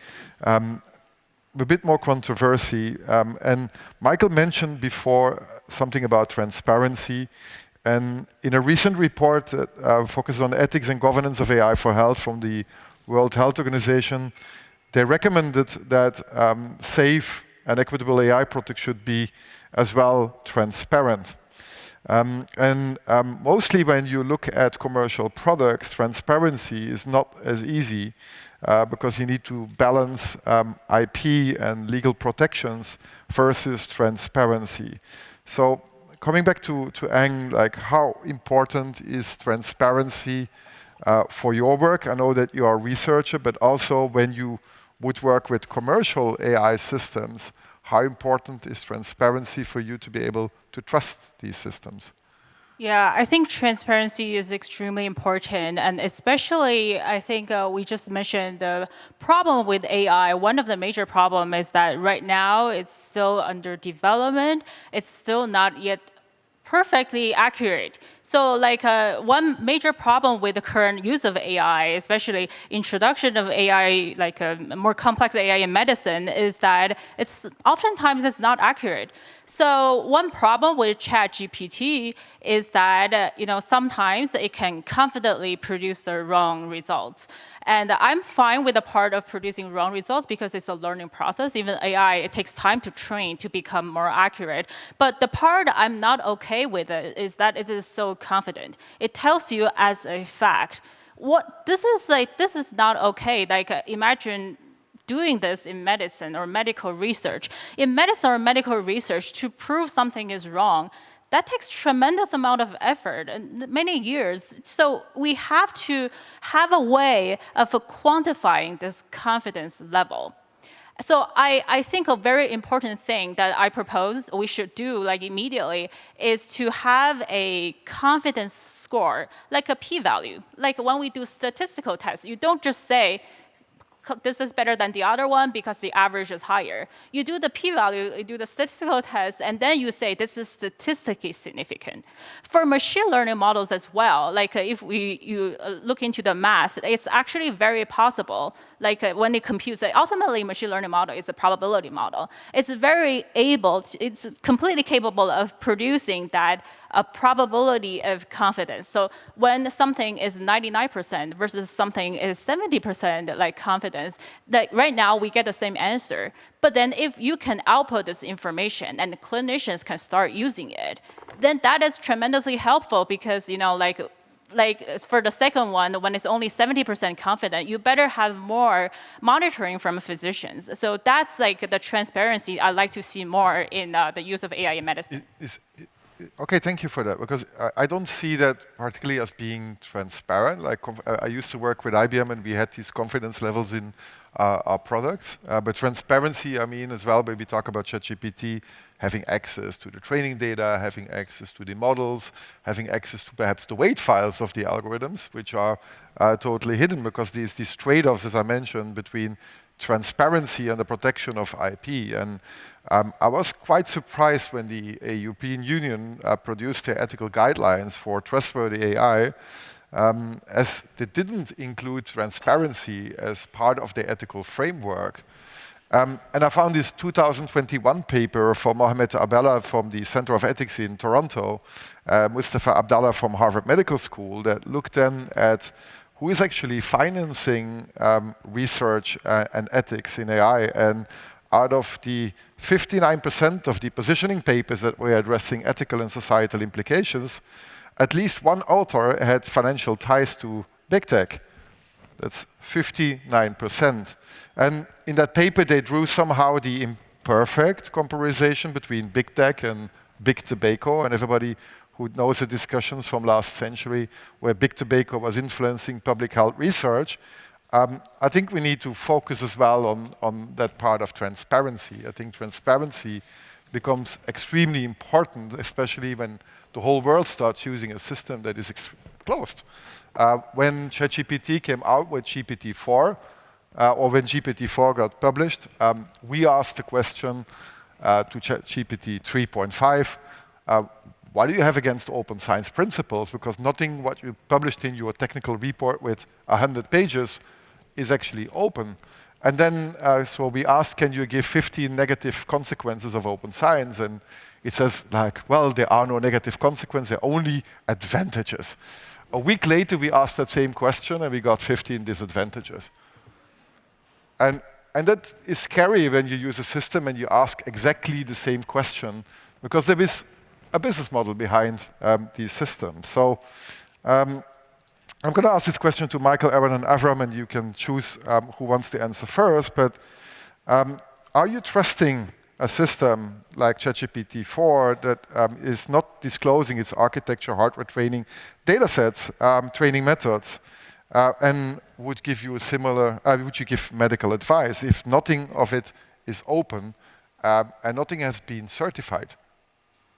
bit more controversy. And Michael mentioned before something about transparency. And in a recent report that focuses on ethics and governance of AI for health from the World Health Organization, they recommended that safe and equitable AI products should be as well transparent. Mostly when you look at commercial products, transparency is not as easy because you need to balance IP and legal protections versus transparency. So coming back to Ang, like how important is transparency for your work? I know that you are a researcher, but also when you would work with commercial AI systems, how important is transparency for you to be able to trust these systems? Yeah, I think transparency is extremely important, and especially I think we just mentioned the problem with AI. One of the major problems is that right now it's still under development. It's still not yet perfectly accurate. So like one major problem with the current use of AI, especially introduction of AI, like more complex AI in medicine, is that oftentimes it's not accurate. So one problem with ChatGPT is that sometimes it can confidently produce the wrong results. And I'm fine with the part of producing wrong results because it's a learning process. Even AI, it takes time to train to become more accurate. But the part I'm not okay with it is that it is so confident. It tells you as a fact. This is not okay. Like imagine doing this in medicine or medical research. In medicine or medical research, to prove something is wrong, that takes tremendous amount of effort and many years. So we have to have a way of quantifying this confidence level. So I think a very important thing that I propose we should do like immediately is to have a confidence score, like a p-value. Like when we do statistical tests, you don't just say, this is better than the other one because the average is higher. You do the p-value, you do the statistical test, and then you say this is statistically significant. For machine learning models as well, like if you look into the math, it's actually very possible. Like when it computes, ultimately machine learning model is a probability model. It's it's completely capable of producing that a probability of confidence. So when something is 99% versus something is 70% like confidence, that right now we get the same answer. But then if you can output this information and the clinicians can start using it, then that is tremendously helpful because like for the second one, when it's only 70% confident, you better have more monitoring from physicians. So that's like the transparency I'd like to see more in the use of AI in medicine. Okay, thank you for that, because I don't see that particularly as being transparent. Like I used to work with IBM and we had these confidence levels in our products. But transparency, I mean, as well, when we talk about ChatGPT, having access to the training data, having access to the models, having access to perhaps the weight files of the algorithms, which are totally hidden because these trade-offs, as I mentioned, between transparency and the protection of IP. And I was quite surprised when the European Union produced their ethical guidelines for trustworthy AI, as they didn't include transparency as part of the ethical framework. And I found this 2021 paper from Mohamed Abdallah from the Center of Ethics in Toronto, Mustafa Abdallah from Harvard Medical School, that looked then at who is actually financing research and ethics in AI. And out of the 59% of the positioning papers that were addressing ethical and societal implications, at least one author had financial ties to big tech. That's 59%. And in that paper, they drew somehow the imperfect comparison between big tech and big tobacco. And everybody who knows the discussions from last century where big tobacco was influencing public health research, I think we need to focus as well on that part of transparency. I think transparency becomes extremely important, especially when the whole world starts using a system that is closed. When ChatGPT came out with GPT-4, or when GPT-4 got published, we asked the question to ChatGPT 3.5, what do you have against open science principles? Because nothing what you published in your technical report with 100 pages is actually open. And then, so we asked, can you give 15 negative consequences of open science? And it says, like, well, there are no negative consequences, there are only advantages. A week later, we asked that same question, and we got 15 disadvantages. And that is scary when you use a system and you ask exactly the same question, because there is a business model behind these systems. So I'm going to ask this question to Michael, Aaron, and Avram, and you can choose who wants to answer first. But are you trusting a system like ChatGPT-4 that is not disclosing its architecture, hardware training data sets, training methods, and would give you a similar, would you give medical advice if nothing of it is open and nothing has been certified?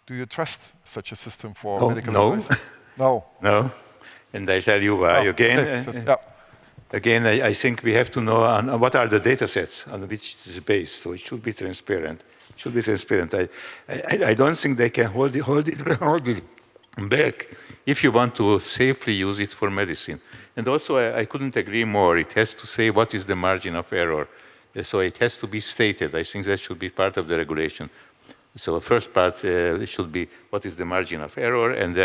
Do you trust such a system for medical advice? No. No. And I tell you why. Again, I think we have to know what are the data sets on which it is based. So it should be transparent. I don't think they can hold it back if you want to safely use it for medicine. And also, I couldn't agree more. It has to say what is the margin of error. So it has to be stated. I think that should be part of the regulation. So the first part should be what is the margin of error, and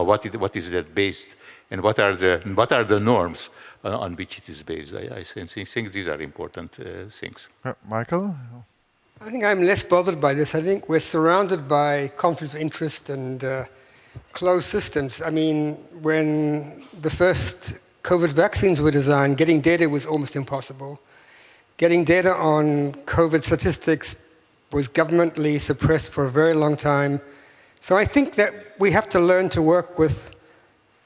what is that based, and what are the norms on which it is based. I think these are important things. Michael? I think I'm less bothered by this. I think we're surrounded by conflict of interest and closed systems. I mean, when the first COVID vaccines were designed, getting data was almost impossible. Getting data on COVID statistics was governmentally suppressed for a very long time. So I think that we have to learn to work with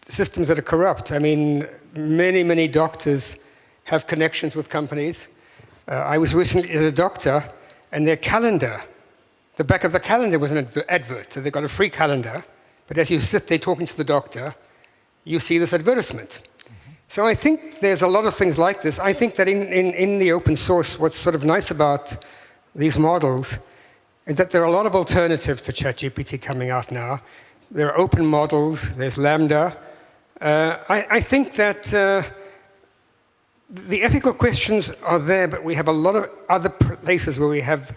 systems that are corrupt. I mean, many doctors have connections with companies. I was recently at a doctor, and their calendar, the back of the calendar was an advert. So they got a free calendar, but as you sit there talking to the doctor, you see this advertisement. So I think there's a lot of things like this. I think that in the open source, what's sort of nice about these models is that there are a lot of alternatives to ChatGPT coming out now. There are open models, there's Lambda. I think that the ethical questions are there, but we have a lot of other places where we have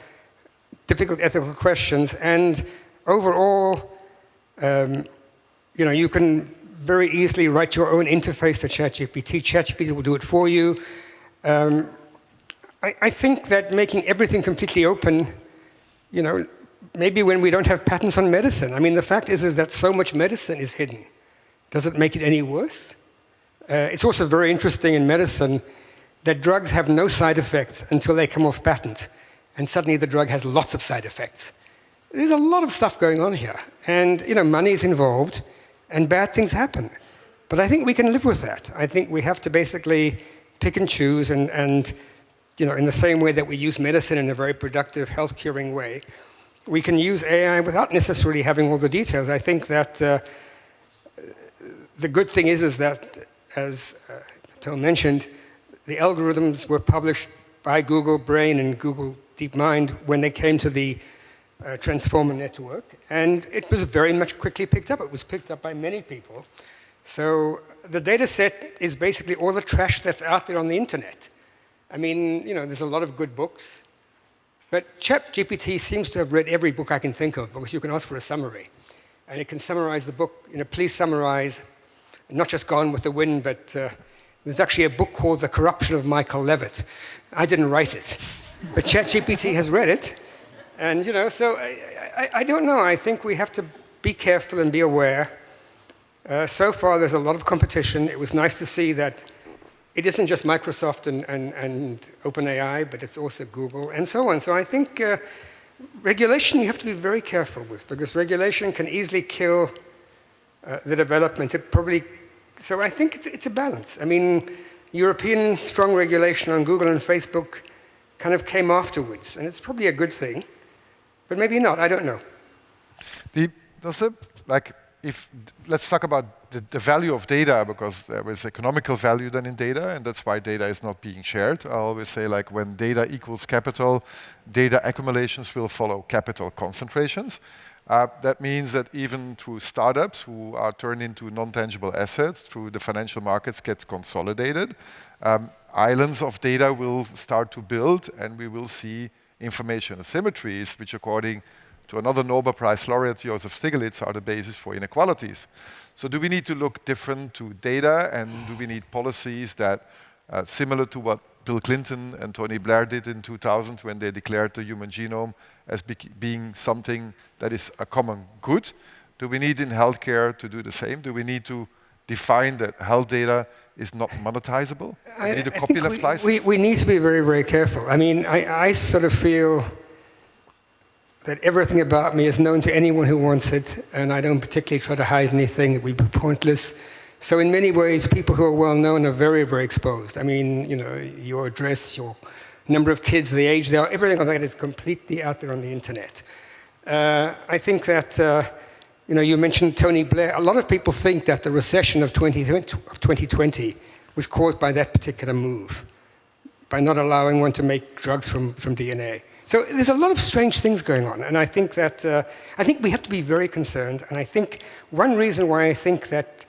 difficult ethical questions. And overall, you can very easily write your own interface to ChatGPT. ChatGPT will do it for you. I think that making everything completely open, maybe when we don't have patents on medicine. I mean, the fact is that so much medicine is hidden. Does it make it any worse? It's also very interesting in medicine that drugs have no side effects until they come off patent, and suddenly the drug has lots of side effects. There's a lot of stuff going on here, and money is involved, and bad things happen. But I think we can live with that. I think we have to basically pick and choose, and in the same way that we use medicine in a very productive, health-curing way, we can use AI without necessarily having all the details. I think that the good thing is that, as Patel mentioned, the algorithms were published by Google Brain and Google DeepMind when they came to the Transformer network, and it was very much quickly picked up. It was picked up by many people. So the data set is basically all the trash that's out there on the internet. I mean, there's a lot of good books, but ChatGPT seems to have read every book I can think of, because you can ask for a summary, and it can summarize the book. Please summarize, not just Gone with the Wind, but there's actually a book called The Corruption of Michael Levitt. I didn't write it, but ChatGPT has read it. And, so I don't know. I think we have to be careful and be aware. So far, there's a lot of competition. It was nice to see that it isn't just Microsoft and OpenAI, but it's also Google and so on. So I think regulation you have to be very careful with, because regulation can easily kill the development. So I think it's a balance. I mean, European strong regulation on Google and Facebook kind of came afterwards, and it's probably a good thing. But maybe not, I don't know. Let's talk about the value of data, because there is economical value then in data, and that's why data is not being shared. I always say, when data equals capital, data accumulations will follow capital concentrations. That means that even through startups who are turned into non-tangible assets, through the financial markets get consolidated, islands of data will start to build, and we will see information asymmetries, which according to another Nobel Prize laureate, Joseph Stiglitz, are the basis for inequalities. So do we need to look different to data, and do we need policies that, similar to what Bill Clinton and Tony Blair did in 2000 when they declared the human genome as being something that is a common good. Do we need in healthcare to do the same? Do we need to define that health data is not monetizable? We need a copyleft license? We need to be very, very careful. I mean, I sort of feel that everything about me is known to anyone who wants it, and I don't particularly try to hide anything. It would be pointless. So in many ways, people who are well known are very, very exposed. I mean, you know, your address, your number of kids, the age they are, everything like that is completely out there on the internet. I think that, you know, you mentioned Tony Blair. A lot of people think that the recession of 2020 was caused by that particular move, by not allowing one to make drugs from DNA. So there's a lot of strange things going on, and I think that I think we have to be very concerned. And I think one reason why I think that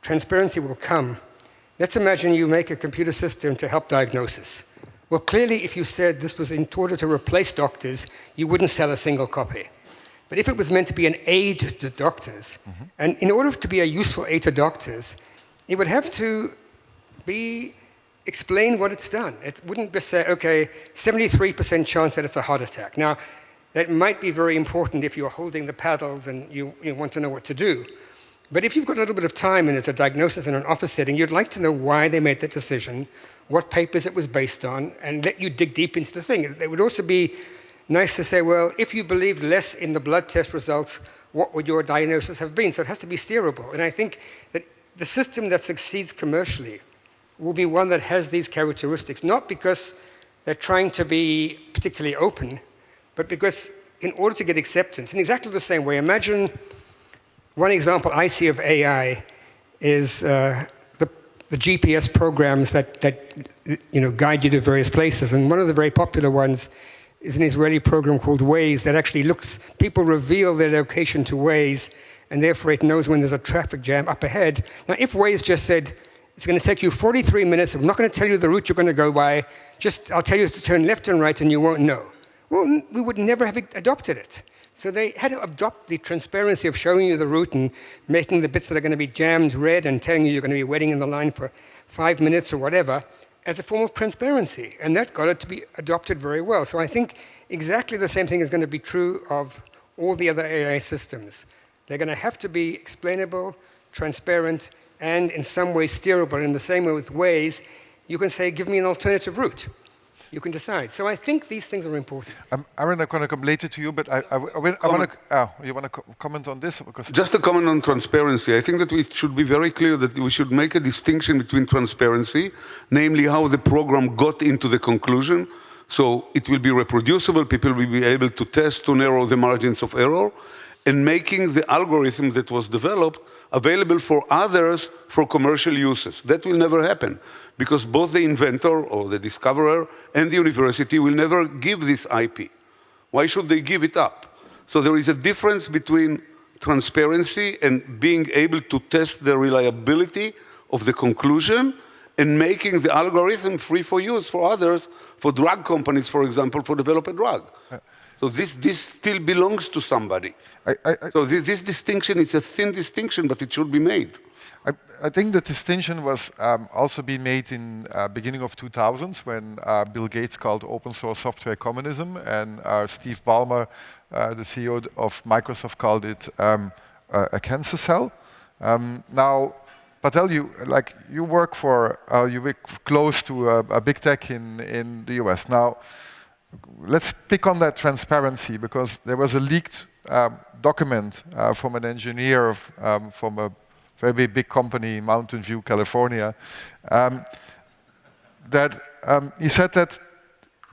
transparency will come. Let's imagine you make a computer system to help diagnosis. Well, clearly, if you said this was in order to replace doctors, you wouldn't sell a single copy. But if it was meant to be an aid to doctors, and in order to be a useful aid to doctors, it would have to explain what it's done. It wouldn't just say, okay, 73% chance that it's a heart attack. Now, that might be very important if you're holding the paddles and you want to know what to do. But if you've got a little bit of time and it's a diagnosis in an office setting, you'd like to know why they made that decision, what papers it was based on, and let you dig deep into the thing. It would also be nice to say, well, if you believed less in the blood test results, what would your diagnosis have been? So it has to be steerable. And I think that the system that succeeds commercially will be one that has these characteristics, not because they're trying to be particularly open, but because in order to get acceptance, in exactly the same way, imagine one example I see of AI is the GPS programs that guide you to various places. And one of the very popular ones is an Israeli program called Waze that actually people reveal their location to Waze, and therefore it knows when there's a traffic jam up ahead. Now, if Waze just said, it's going to take you 43 minutes, I'm not going to tell you the route you're going to go by, I'll tell you to turn left and right and you won't know. Well, we would never have adopted it. So they had to adopt the transparency of showing you the route and making the bits that are going to be jammed red and telling you you're going to be waiting in the line for 5 minutes or whatever as a form of transparency. And that got it to be adopted very well. So I think exactly the same thing is going to be true of all the other AI systems. They're going to have to be explainable, transparent, and in some way steerable. In the same way with Waze, you can say, give me an alternative route. You can decide. So I think these things are important. Aaron, I'm going to come later to you, but you want to comment on this? Because just a comment on transparency. I think that we should be very clear that we should make a distinction between transparency, namely how the program got into the conclusion. So it will be reproducible, people will be able to test, to narrow the margins of error, and making the algorithm that was developed available for others for commercial uses. That will never happen, because both the inventor or the discoverer and the university will never give this IP. Why should they give it up? So there is a difference between transparency and being able to test the reliability of the conclusion and making the algorithm free for use for others, for drug companies, for example, for develop a drug. So this still belongs to somebody. So this distinction is a thin distinction, but it should be made. I think the distinction was also being made in beginning of 2000s when Bill Gates called open source software communism, and Steve Ballmer, the CEO of Microsoft, called it a cancer cell. Now, Patel, you work close to a big tech in the US. Now, let's pick on that transparency, because there was a leaked document from an engineer from a very big company in Mountain View, California, that he said that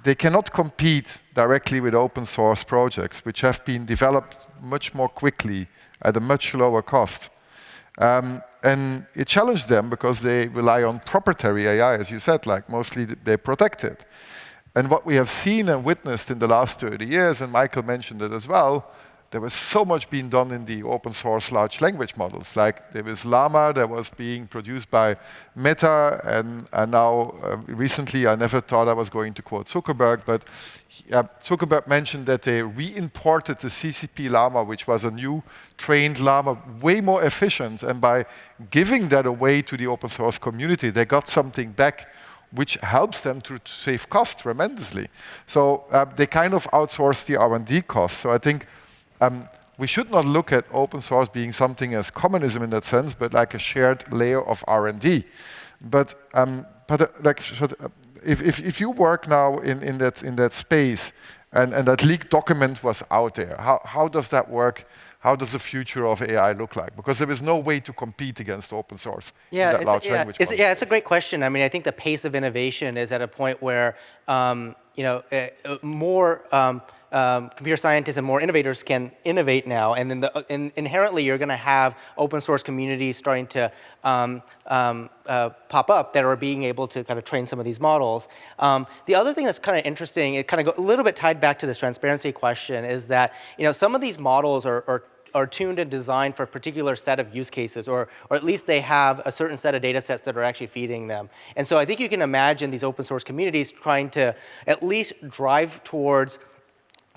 they cannot compete directly with open source projects, which have been developed much more quickly at a much lower cost. And it challenged them because they rely on proprietary AI, as you said, mostly they protect it. And what we have seen and witnessed in the last 30 years, and Michael mentioned it as well, there was so much being done in the open source large language models. Like there was Llama that was being produced by Meta, and now recently I never thought I was going to quote Zuckerberg, but Zuckerberg mentioned that they re-imported the CCP Llama, which was a new trained Llama, way more efficient, and by giving that away to the open source community, they got something back which helps them to save cost tremendously. So they kind of outsource the R&D costs. So I think we should not look at open source being something as communism in that sense, but like a shared layer of R&D. But if you work now in that space, and that leaked document was out there, how does that work? How does the future of AI look like? Because there is no way to compete against open source in that large language model. It's a great question. I mean, I think the pace of innovation is at a point where more computer scientists and more innovators can innovate now, and then inherently you're going to have open source communities starting to pop up that are being able to kind of train some of these models. The other thing that's kind of interesting, it kind of a little bit tied back to this transparency question, is that some of these models are tuned and designed for a particular set of use cases, or at least they have a certain set of data sets that are actually feeding them. And so I think you can imagine these open source communities trying to at least drive towards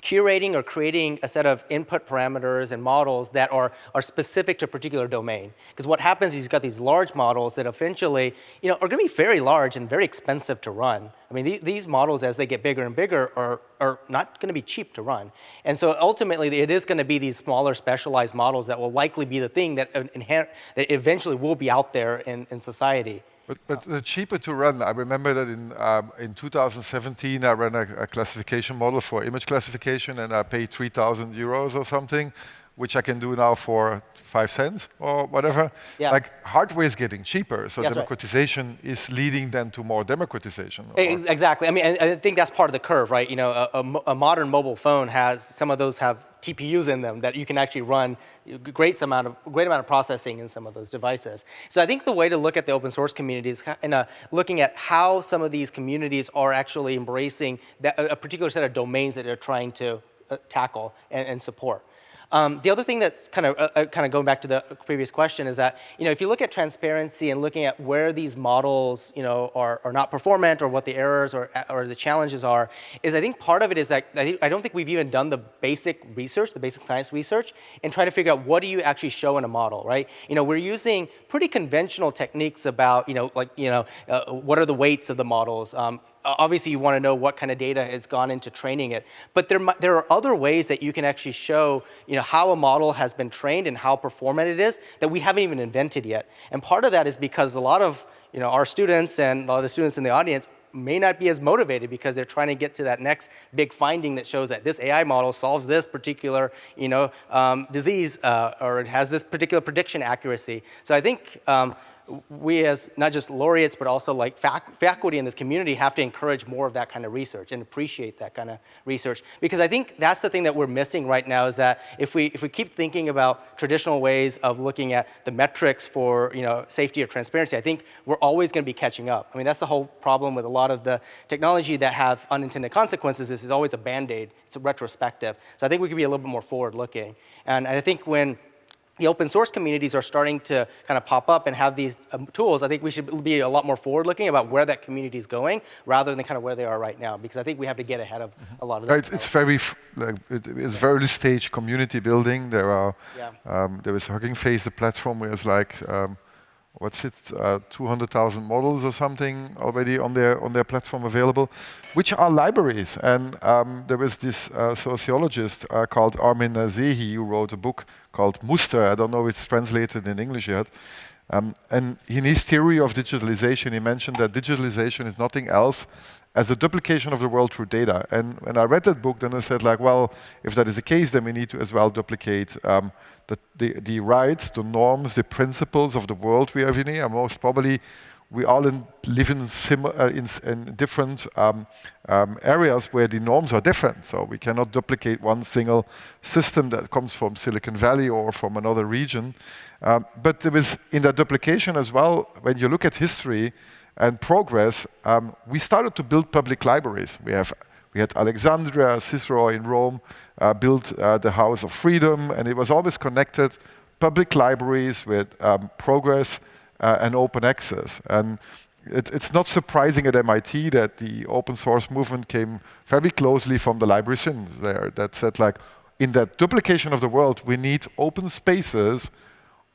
curating or creating a set of input parameters and models that are specific to a particular domain. Because what happens is you've got these large models that eventually are going to be very large and very expensive to run. I mean, these models, as they get bigger and bigger, are not going to be cheap to run. And so ultimately, it is going to be these smaller specialized models that will likely be the thing that eventually will be out there in society. But the cheaper to run, I remember that in 2017, I ran a classification model for image classification, and I paid 3,000 euros or something, which I can do now for 5 cents or whatever. Yeah. Like, hardware is getting cheaper, so democratization is leading then to more democratization. Exactly. I mean, I think that's part of the curve, right? A modern mobile phone some of those have TPUs in them that you can actually run great amount of processing in some of those devices. So I think the way to look at the open source community is looking at how some of these communities are actually embracing a particular set of domains that they're trying to tackle and support. The other thing that's kind of going back to the previous question is that if you look at transparency and looking at where these models are not performant or what the errors or the challenges are, is I think part of it is that I don't think we've even done the basic research, the basic science research, and trying to figure out what do you actually show in a model, right? We're using pretty conventional techniques about what are the weights of the models. Obviously, you want to know what kind of data has gone into training it, but there are other ways that you can actually show how a model has been trained and how performant it is that we haven't even invented yet. And part of that is because a lot of our students and a lot of the students in the audience may not be as motivated because they're trying to get to that next big finding that shows that this AI model solves this particular disease or it has this particular prediction accuracy. So I think we as not just laureates, but also like faculty in this community have to encourage more of that kind of research and appreciate that kind of research. Because I think that's the thing that we're missing right now is that if we keep thinking about traditional ways of looking at the metrics for safety or transparency, I think we're always going to be catching up. I mean, that's the whole problem with a lot of the technology that have unintended consequences is always a Band-Aid. It's retrospective. So I think we could be a little bit more forward-looking. And I think when the open source communities are starting to kind of pop up and have these tools, I think we should be a lot more forward-looking about where that community is going rather than kind of where they are right now, because I think we have to get ahead of a lot of that. It's it's early stage community building. There is Hugging Face, the platform where it's like 200,000 models or something already on their platform available, which are libraries. And there was this sociologist called Armin Zehi who wrote a book called Muster. I don't know if it's translated in English yet. And in his theory of digitalization, he mentioned that digitalization is nothing else as a duplication of the world through data. And when I read that book, then I said, like, well, if that is the case, then we need to as well duplicate the rights, the norms, the principles of the world we are in here. Most probably, we all live in different areas where the norms are different. So we cannot duplicate one single system that comes from Silicon Valley or from another region. But there is, in that duplication as well, when you look at history and progress, we started to build public libraries. We had Alexandria, Cicero in Rome, built the House of Freedom, and it was always connected, public libraries with progress and open access. And it's not surprising at MIT that the open source movement came very closely from the librarians there that said, like, in that duplication of the world, we need open spaces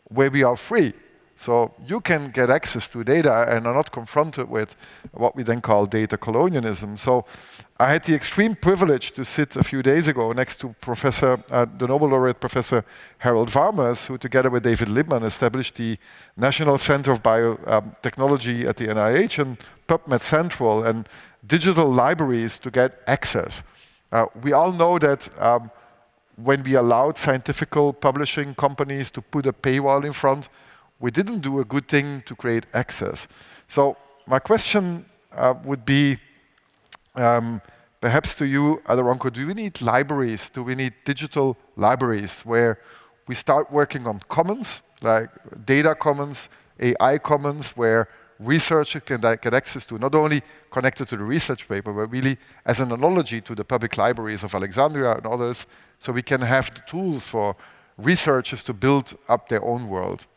where we are free. So you can get access to data and are not confronted with what we then call data colonialism. So I had the extreme privilege to sit a few days ago next to the Nobel Laureate Professor Harold Varmus, who together with David Lippman established the National Center of Biotechnology at the NIH and PubMed Central and digital libraries to get access. We all know that when we allowed scientific publishing companies to put a paywall in front, we didn't do a good thing to create access. So my question would be, perhaps to you, Aderonke, do we need libraries? Do we need digital libraries where we start working on commons, like data commons, AI commons, where researchers can get access to, not only connected to the research paper, but really as an analogy to the public libraries of Alexandria and others, so we can have the tools for researchers to build up their own world?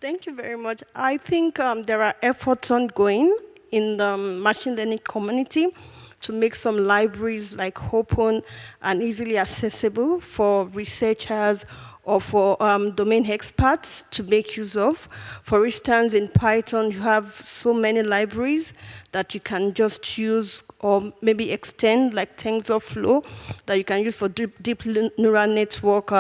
Thank you very much. I think there are efforts ongoing in the machine learning community to make some libraries like open and easily accessible for researchers or for domain experts to make use of. For instance, in Python, you have so many libraries that you can just use or maybe extend, like TensorFlow, that you can use for deep neural network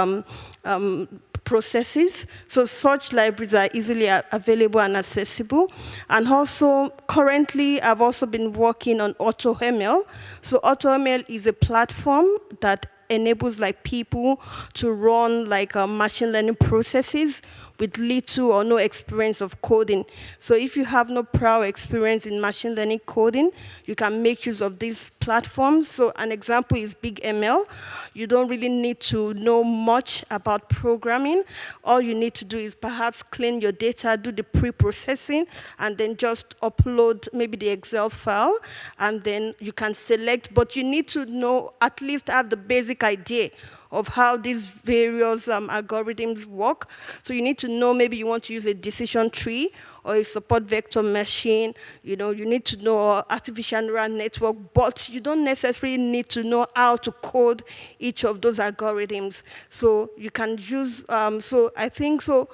processes. So such libraries are easily available and accessible. And also, currently, I've also been working on AutoML. So AutoML is a platform that enables like people to run like machine learning processes with little or no experience of coding. So if you have no prior experience in machine learning coding, you can make use of these platforms. So an example is BigML. You don't really need to know much about programming. All you need to do is perhaps clean your data, do the pre-processing, and then just upload maybe the Excel file, and then you can select, but you need to know, at least have the basic idea of how these various algorithms work. So you need to know, maybe you want to use a decision tree or a support vector machine. You need to know artificial neural network, but you don't necessarily need to know how to code each of those algorithms. So you can use, so I think, so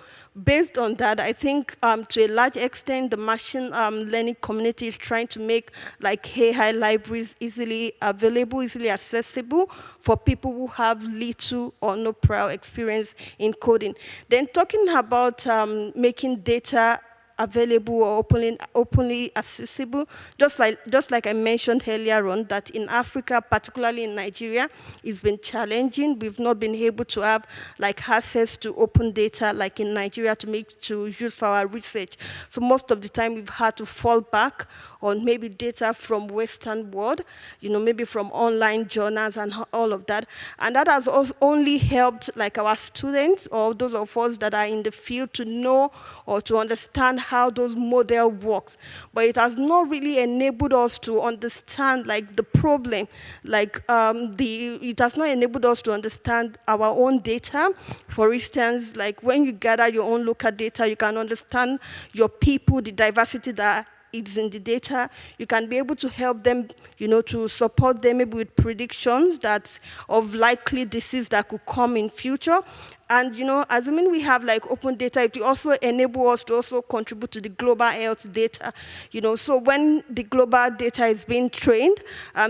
based on that, I think to a large extent, the machine learning community is trying to make like AI libraries easily available, easily accessible for people who have little or no prior experience in coding. Then talking about making data available or openly accessible, just like I mentioned earlier on, that in Africa, particularly in Nigeria, it's been challenging. We've not been able to have like access to open data like in Nigeria to use for our research. So most of the time we've had to fall back on maybe data from Western world, maybe from online journals and all of that. And that has also only helped like our students or those of us that are in the field to know or to understand how those model works. But it has not really enabled us to understand like the problem, like it has not enabled us to understand our own data. For instance, like when you gather your own local data, you can understand your people, the diversity that is in the data. You can be able to help them, to support them maybe with predictions of likely disease that could come in future. And assuming we have like open data, it will also enable us to also contribute to the global health data. So when the global data is being trained,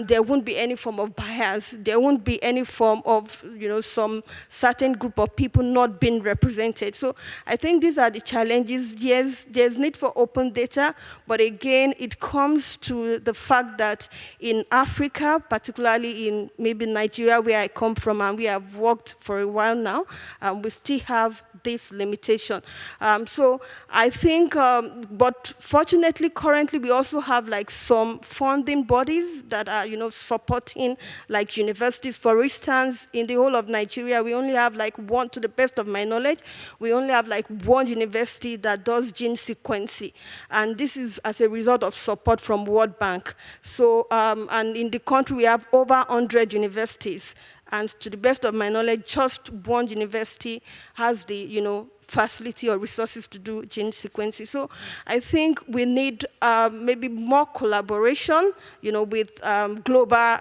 there won't be any form of bias. There won't be any form of some certain group of people not being represented. So I think these are the challenges. Yes, there's need for open data, but again, it comes to the fact that in Africa, particularly in maybe Nigeria, where I come from, and we have worked for a while now, we still have this limitation. So I think, but fortunately, currently, we also have like some funding bodies that are, supporting like universities. For instance, in the whole of Nigeria, we only have like one, to the best of my knowledge, we only have like one university that does gene sequencing. And this is as a result of support from World Bank. So, and in the country, we have over 100 universities. And to the best of my knowledge, just one university has the, facility or resources to do gene sequencing. So I think we need maybe more collaboration, with global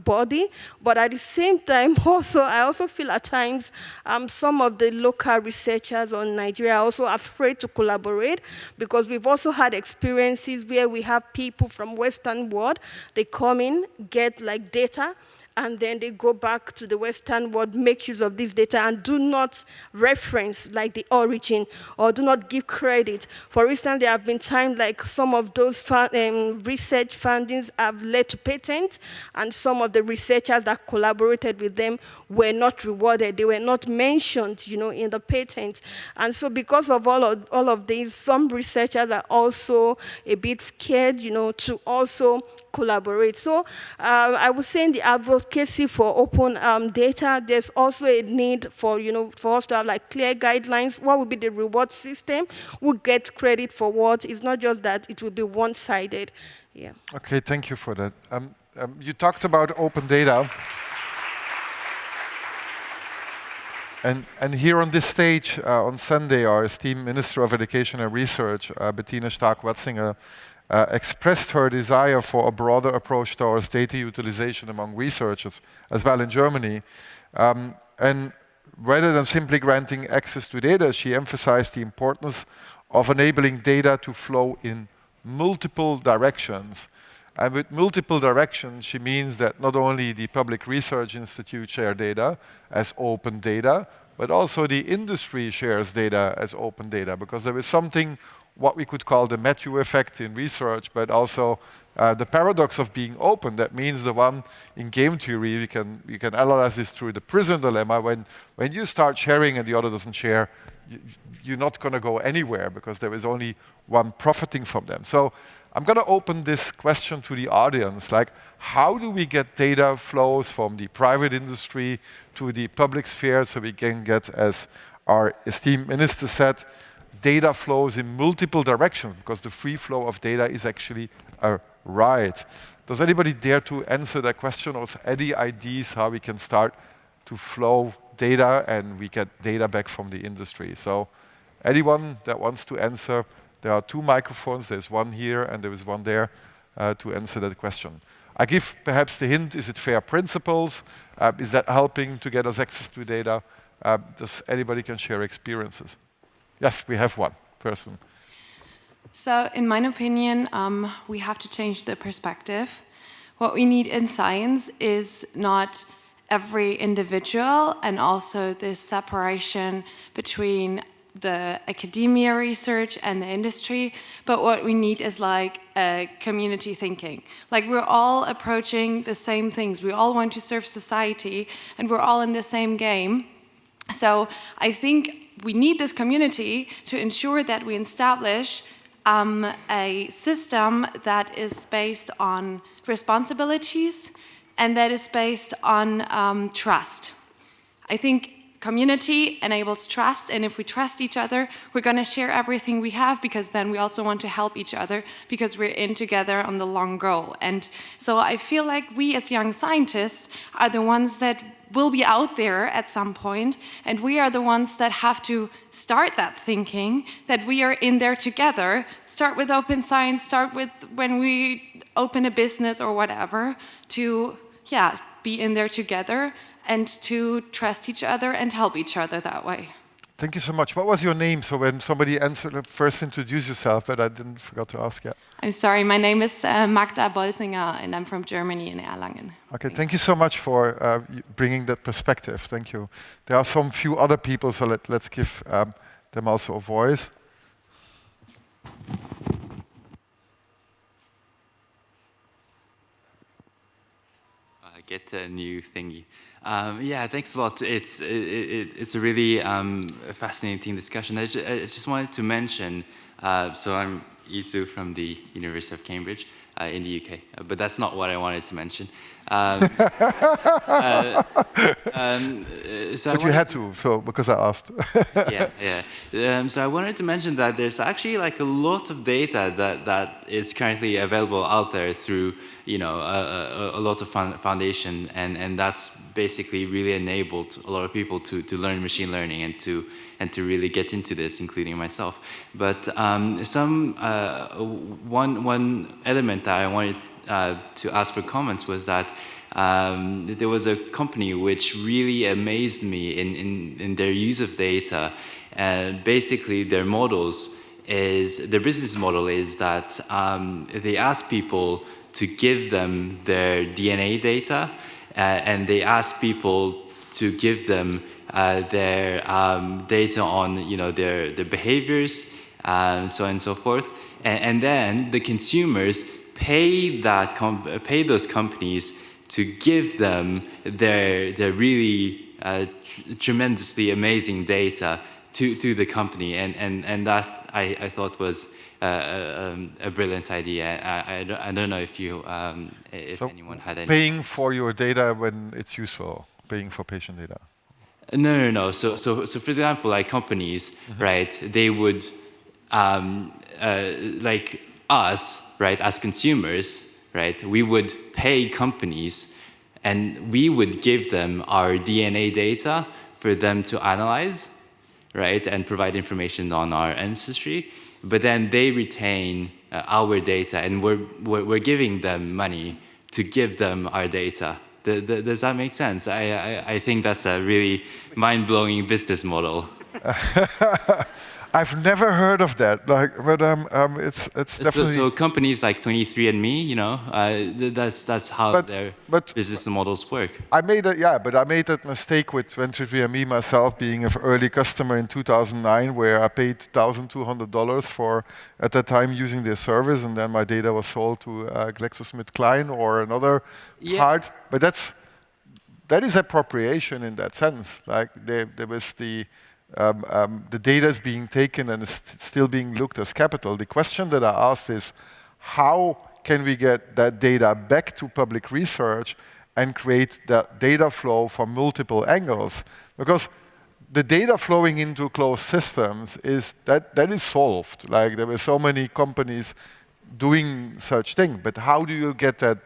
body. But at the same time, I also feel at times some of the local researchers on Nigeria are also afraid to collaborate, because we've also had experiences where we have people from Western world, they come in, get like data, and then they go back to the Western world, make use of this data, and do not reference like the origin, or do not give credit. For instance, there have been times like some of those research findings have led to patents, and some of the researchers that collaborated with them were not rewarded. They were not mentioned, in the patent. And so because of all of these, some researchers are also a bit scared, to also collaborate. So I would say in the advocacy for open data, there's also a need for, for us to have like clear guidelines. What would be the reward system? Who gets credit for what? It's not just that it will be one-sided. Yeah. Okay, thank you for that. You talked about open data. And here on this stage on Sunday, our esteemed Minister of Education and Research, Bettina Stark-Watzinger, expressed her desire for a broader approach towards data utilization among researchers, as well in Germany. And rather than simply granting access to data, she emphasized the importance of enabling data to flow in multiple directions. And with multiple directions, she means that not only the public research institutes share data as open data, but also the industry shares data as open data, because there is something what we could call the Matthew effect in research, but also the paradox of being open. That means the one in game theory, we can analyze this through the prison dilemma. When you start sharing and the other doesn't share, you're not going to go anywhere, because there is only one profiting from them. So I'm going to open this question to the audience, like how do we get data flows from the private industry to the public sphere so we can get, as our esteemed minister said, data flows in multiple directions, because the free flow of data is actually a right. Does anybody dare to answer that question, or any ideas how we can start to flow data and we get data back from the industry? So anyone that wants to answer, there are 2 microphones, there's one here and there is one there to answer that question. I give perhaps the hint, is it fair principles? Is that helping to get us access to data? Does anybody can share experiences? Yes, we have one person. So in my opinion, we have to change the perspective. What we need in science is not every individual and also this separation between the academia research and the industry, but what we need is like a community thinking. Like we're all approaching the same things. We all want to serve society and we're all in the same game. So I think we need this community to ensure that we establish a system that is based on responsibilities and that is based on trust. I think community enables trust, and if we trust each other, we're going to share everything we have, because then we also want to help each other because we're in together on the long goal. And so I feel like we as young scientists are the ones that will be out there at some point, and we are the ones that have to start that thinking, that we are in there together, start with open science, start with when we open a business or whatever, to be in there together and to trust each other and help each other that way. Thank you so much. What was your name? So when somebody answered, first introduce yourself, but I forgot to ask yet. I'm sorry, my name is Magda Bolsinger, and I'm from Germany in Erlangen. Okay, thank you so much for bringing that perspective. Thank you. There are some few other people, so let's give them also a voice. Get a new thingy. Yeah, thanks a lot. It's a really fascinating discussion. I just wanted to mention, so I'm Izu from the University of Cambridge, in the UK. But that's not what I wanted to mention. But you had to, so because I asked. So I wanted to mention that there's actually like a lot of data that is currently available out there through a lot of foundation, and that's basically really enabled a lot of people to learn machine learning and to really get into this, including myself. But one element that I wanted to ask for comments was that there was a company which really amazed me in their use of data. And basically their business model is that they ask people to give them their DNA data, and they ask people to give them their data on their behaviors, so on and so forth, and then the consumers pay those companies to give them their really tremendously amazing data to the company, and that I thought was a brilliant idea. I don't know if anyone had any. Paying for your data when it's useful, paying for patient data. No. So for example, like companies, right? They would like us, right? As consumers, right? We would pay companies, and we would give them our DNA data for them to analyze, right? And provide information on our ancestry. But then they retain our data, and we're giving them money to give them our data. Does that make sense? I think that's a really mind-blowing business model. I've never heard of that. But it's definitely. So companies like 23andMe, that's how their business models work. I made that mistake with 23andMe myself, being an early customer in 2009, where I paid $1,200 for at that time using their service, and then my data was sold to GlaxoSmithKline or another part. But that is appropriation in that sense. Like there was the data is being taken and is still being looked as capital. The question that I asked is, how can we get that data back to public research and create that data flow from multiple angles? Because the data flowing into closed systems is solved. Like there were so many companies doing such thing, but how do you get that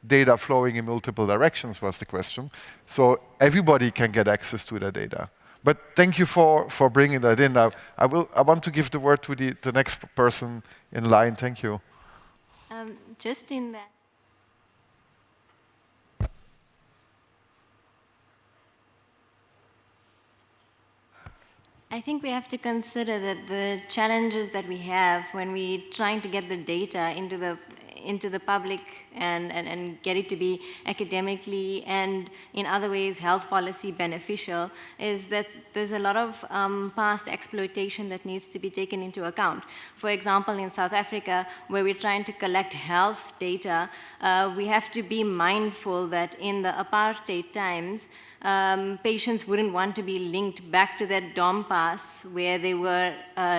data flowing in multiple directions was the question. So everybody can get access to that data. But thank you for bringing that in. I want to give the word to the next person in line. Thank you. Just in that. I think we have to consider that the challenges that we have when we're trying to get the data into the public and get it to be academically and in other ways health policy beneficial is that there's a lot of past exploitation that needs to be taken into account. For example, in South Africa, where we're trying to collect health data, we have to be mindful that in the apartheid times, patients wouldn't want to be linked back to their DOM pass where they were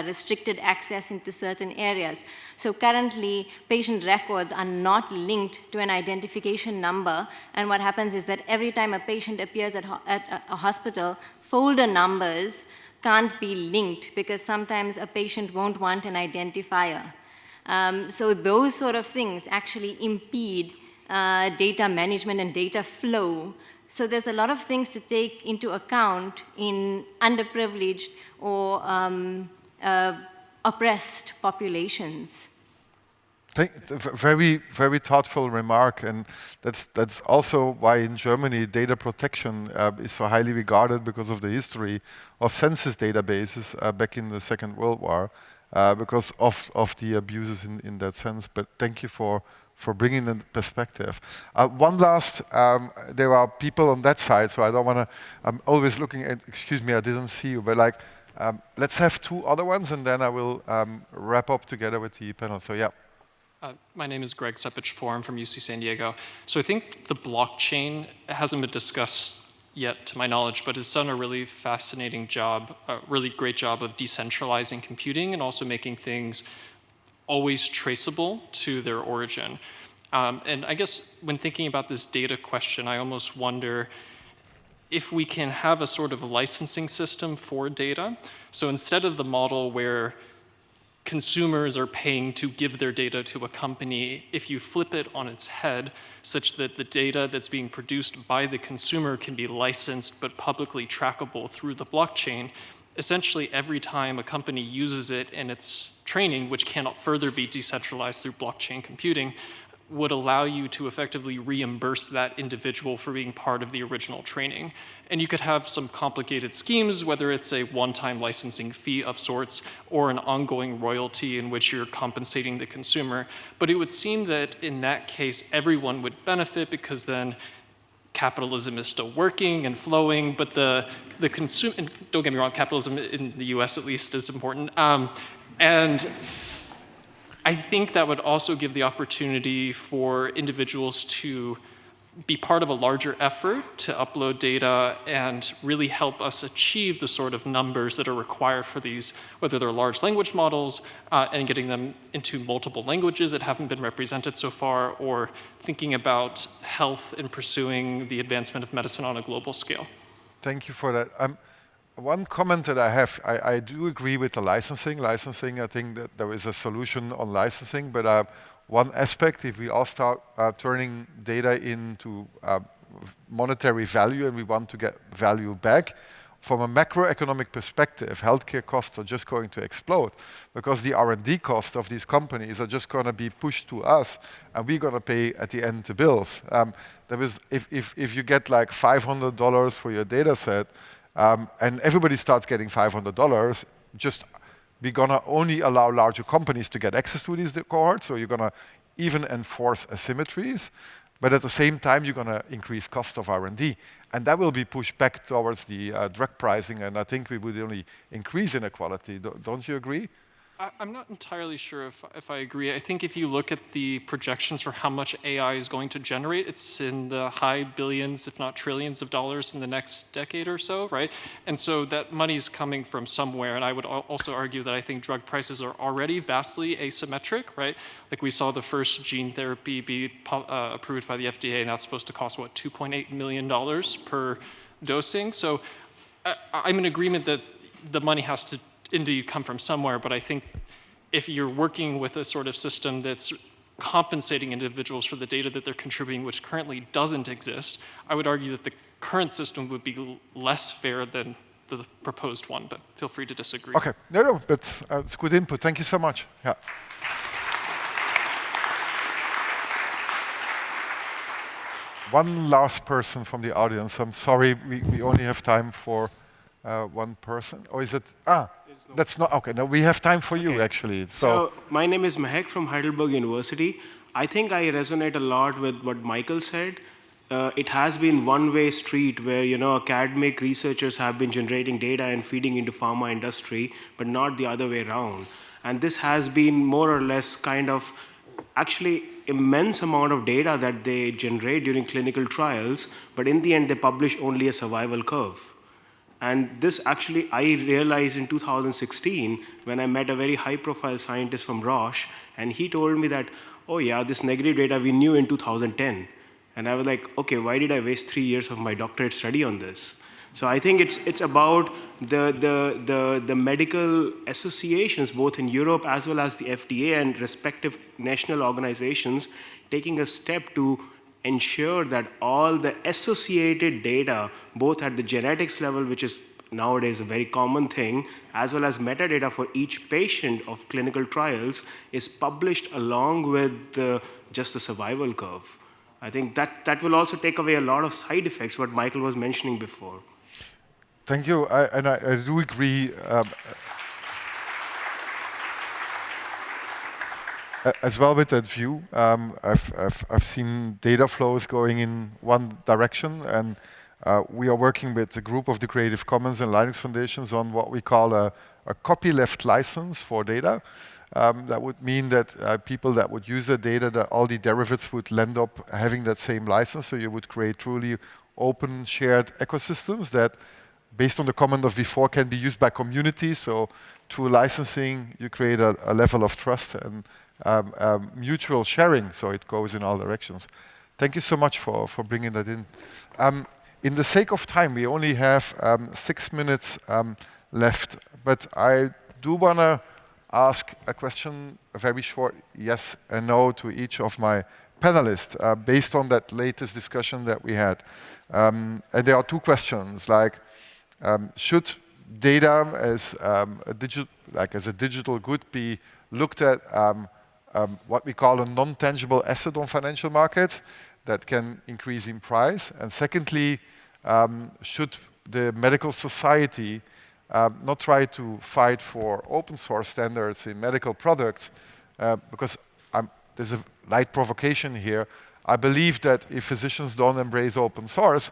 restricted access into certain areas. So currently, patient records are not linked to an identification number, and what happens is that every time a patient appears at a hospital, folder numbers can't be linked because sometimes a patient won't want an identifier. So those sort of things actually impede data management and data flow. So there's a lot of things to take into account in underprivileged or oppressed populations. Very, very thoughtful remark, and that's also why in Germany data protection is so highly regarded because of the history of census databases back in the Second World War, because of the abuses in that sense. But thank you for bringing the perspective. One last, there are people on that side, so I don't want to, I'm always looking at, excuse me, I didn't see you, but like, let's have two other ones, and then I will wrap up together with the panel, so yeah. My name is Greg Sepich-Poor. I'm from UC San Diego. So I think the blockchain hasn't been discussed yet, to my knowledge, but it's done a really fascinating job, a really great job of decentralizing computing and also making things always traceable to their origin. And I guess when thinking about this data question, I almost wonder if we can have a sort of licensing system for data. So instead of the model where consumers are paying to give their data to a company, if you flip it on its head such that the data that's being produced by the consumer can be licensed but publicly trackable through the blockchain, essentially every time a company uses it in its training, which cannot further be decentralized through blockchain computing, would allow you to effectively reimburse that individual for being part of the original training. And you could have some complicated schemes, whether it's a one-time licensing fee of sorts or an ongoing royalty in which you're compensating the consumer. But it would seem that in that case, everyone would benefit because then capitalism is still working and flowing, but the consumer, don't get me wrong, capitalism in the US at least is important. And I think that would also give the opportunity for individuals to be part of a larger effort to upload data and really help us achieve the sort of numbers that are required for these, whether they're large language models and getting them into multiple languages that haven't been represented so far, or thinking about health and pursuing the advancement of medicine on a global scale. Thank you for that. One comment that I have, I do agree with the licensing. Licensing, I think that there is a solution on licensing, but one aspect, if we all start turning data into monetary value and we want to get value back, from a macroeconomic perspective, healthcare costs are just going to explode because the R&D costs of these companies are just going to be pushed to us, and we're going to pay at the end the bills. If you get like $500 for your data set, and everybody starts getting $500, we're going to only allow larger companies to get access to these cohorts, so you're going to even enforce asymmetries, but at the same time, you're going to increase cost of R&D. And that will be pushed back towards the drug pricing, and I think we would only increase inequality. Don't you agree? I'm not entirely sure if I agree. I think if you look at the projections for how much AI is going to generate, it's in the high billions, if not trillions of dollars in the next decade or so, right? And so that money's coming from somewhere. And I would also argue that I think drug prices are already vastly asymmetric, right? Like we saw the first gene therapy be approved by the FDA, and that's supposed to cost, what, $2.8 million per dosing? So I'm in agreement that the money has to indeed come from somewhere, but I think if you're working with a sort of system that's compensating individuals for the data that they're contributing, which currently doesn't exist, I would argue that the current system would be less fair than the proposed one, but feel free to disagree. Okay, no, but it's good input. Thank you so much. Yeah. One last person from the audience. I'm sorry, we only have time for one person. Or is it? That's not, okay, no, we have time for you, actually. So my name is Mehek from Heidelberg University. I think I resonate a lot with what Michael said. It has been one-way street where, academic researchers have been generating data and feeding into pharma industry, but not the other way around. And this has been more or less kind of actually immense amount of data that they generate during clinical trials, but in the end, they publish only a survival curve. And this actually, I realized in 2016 when I met a very high-profile scientist from Roche, and he told me that, oh yeah, this negative data we knew in 2010. And I was like, okay, why did I waste 3 years of my doctorate study on this? So I think it's about the medical associations, both in Europe as well as the FDA and respective national organizations, taking a step to ensure that all the associated data, both at the genetics level, which is nowadays a very common thing, as well as metadata for each patient of clinical trials, is published along with just the survival curve. I think that will also take away a lot of side effects, what Michael was mentioning before. Thank you, I do agree. As well with that view, I've seen data flows going in one direction, and we are working with a group of the Creative Commons and Linux Foundations on what we call a copyleft license for data. That would mean that people that would use the data, that all the derivatives would end up having that same license, so you would create truly open shared ecosystems that based on the comment of before, can be used by communities. So through licensing, you create a level of trust and mutual sharing, so it goes in all directions. Thank you so much for bringing that in. In the sake of time, we only have 6 minutes left, but I do want to ask a question, a very short yes and no to each of my panelists, based on that latest discussion that we had. And there are 2 questions, like, should data as a digital good be looked at what we call a non-tangible asset on financial markets that can increase in price? And secondly, should the medical society not try to fight for open source standards in medical products? Because there's a light provocation here. I believe that if physicians don't embrace open source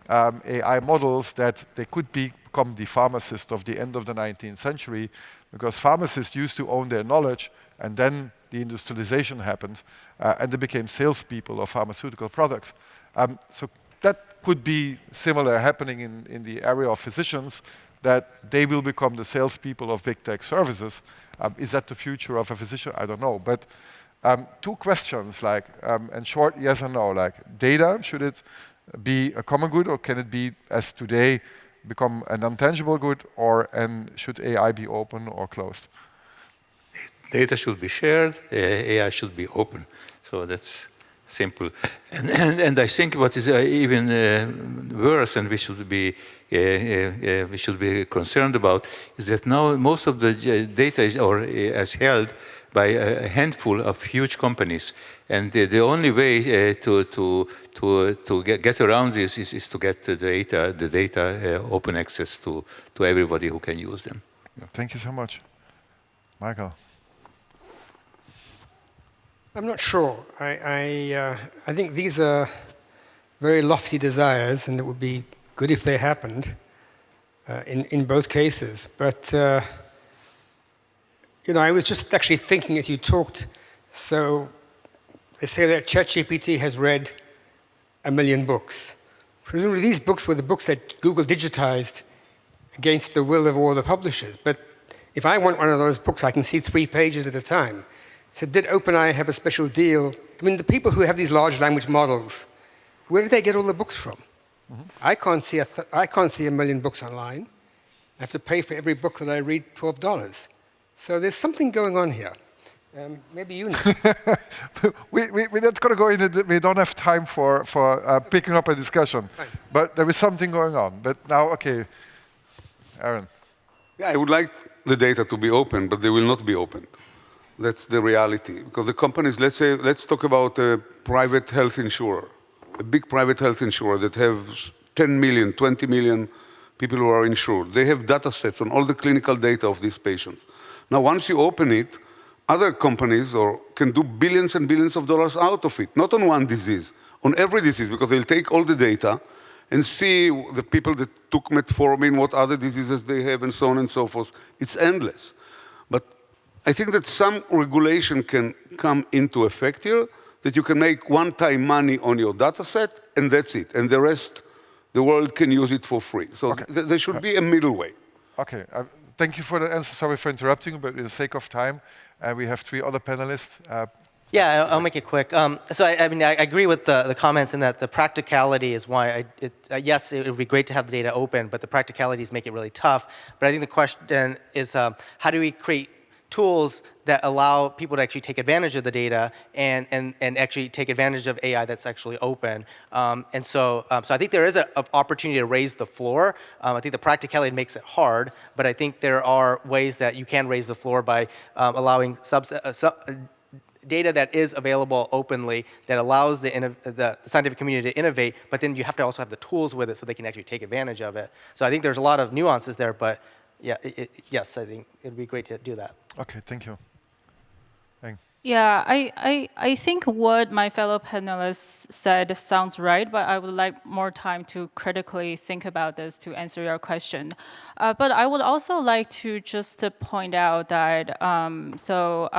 AI models, that they could become the pharmacist of the end of the 19th century, because pharmacists used to own their knowledge, and then the industrialization happened, and they became salespeople of pharmaceutical products. So that could be similar happening in the area of physicians, that they will become the salespeople of big tech services. Is that the future of a physician? I don't know. But 2 questions, like, and short yes or no, like data, should it be a common good, or can it be, as today, become an intangible good, and should AI be open or closed? Data should be shared, AI should be open. So that's simple. And I think what is even worse, and we should be concerned about, is that now most of the data is held by a handful of huge companies, and the only way to get around this is to get the data open access to everybody who can use them. Thank you so much, Michael. I'm not sure. I think these are very lofty desires, and it would be good if they happened in both cases. But I was just actually thinking as you talked. So they say that ChatGPT has read 1 million books. Presumably these books were the books that Google digitized against the will of all the publishers. But if I want one of those books, I can see 3 pages at a time. So did OpenAI have a special deal? I mean, the people who have these large language models, where do they get all the books from? Mm-hmm. I can't see 1 million books online. I have to pay for every book that I read $12. So there's something going on here. Maybe you know. We're not going to go into it. We don't have time for picking up a discussion. Right. But there is something going on. But now, okay, Aaron. Yeah, I would like the data to be open, but they will not be opened. That's the reality. Because the companies, let's talk about a private health insurer, a big private health insurer that has 10 million, 20 million people who are insured. They have data sets on all the clinical data of these patients. Now, once you open it, other companies can do billions and billions of dollars out of it, not on one disease, on every disease, because they'll take all the data and see the people that took metformin, what other diseases they have, and so on and so forth. It's endless. But I think that some regulation can come into effect here, that you can make one-time money on your data set, and that's it. And the rest, the world can use it for free. So okay. There should be a middle way. Okay. Thank you for the answer. Sorry for interrupting, but in the sake of time, we have 3 other panelists. Yeah, I'll make it quick. So I agree with the comments in that the practicality is why, yes, it would be great to have the data open, but the practicalities make it really tough. But I think the question is, how do we create tools that allow people to actually take advantage of the data and actually take advantage of AI that's actually open. So I think there is an opportunity to raise the floor. I think the practicality makes it hard, but I think there are ways that you can raise the floor by allowing data that is available openly that allows the scientific community to innovate, but then you have to also have the tools with it so they can actually take advantage of it. So I think there's a lot of nuances there, but yeah, yes, I think it would be great to do that. Okay, thank you. Ang. Yeah, I think what my fellow panelists said sounds right, but I would like more time to critically think about this to answer your question. But I would also like to just point out that, so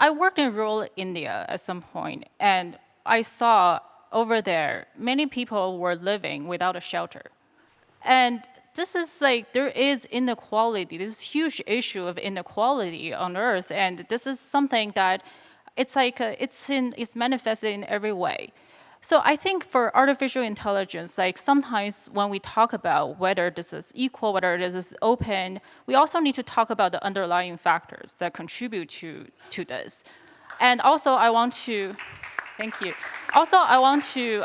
I worked in rural India at some point, and I saw over there many people were living without a shelter. And this is like, there is inequality. There's a huge issue of inequality on Earth, and this is something that it's like, it's manifested in every way. So I think for artificial intelligence, like sometimes when we talk about whether this is equal, whether this is open, we also need to talk about the underlying factors that contribute to this. And also I want to, thank you. Also I want to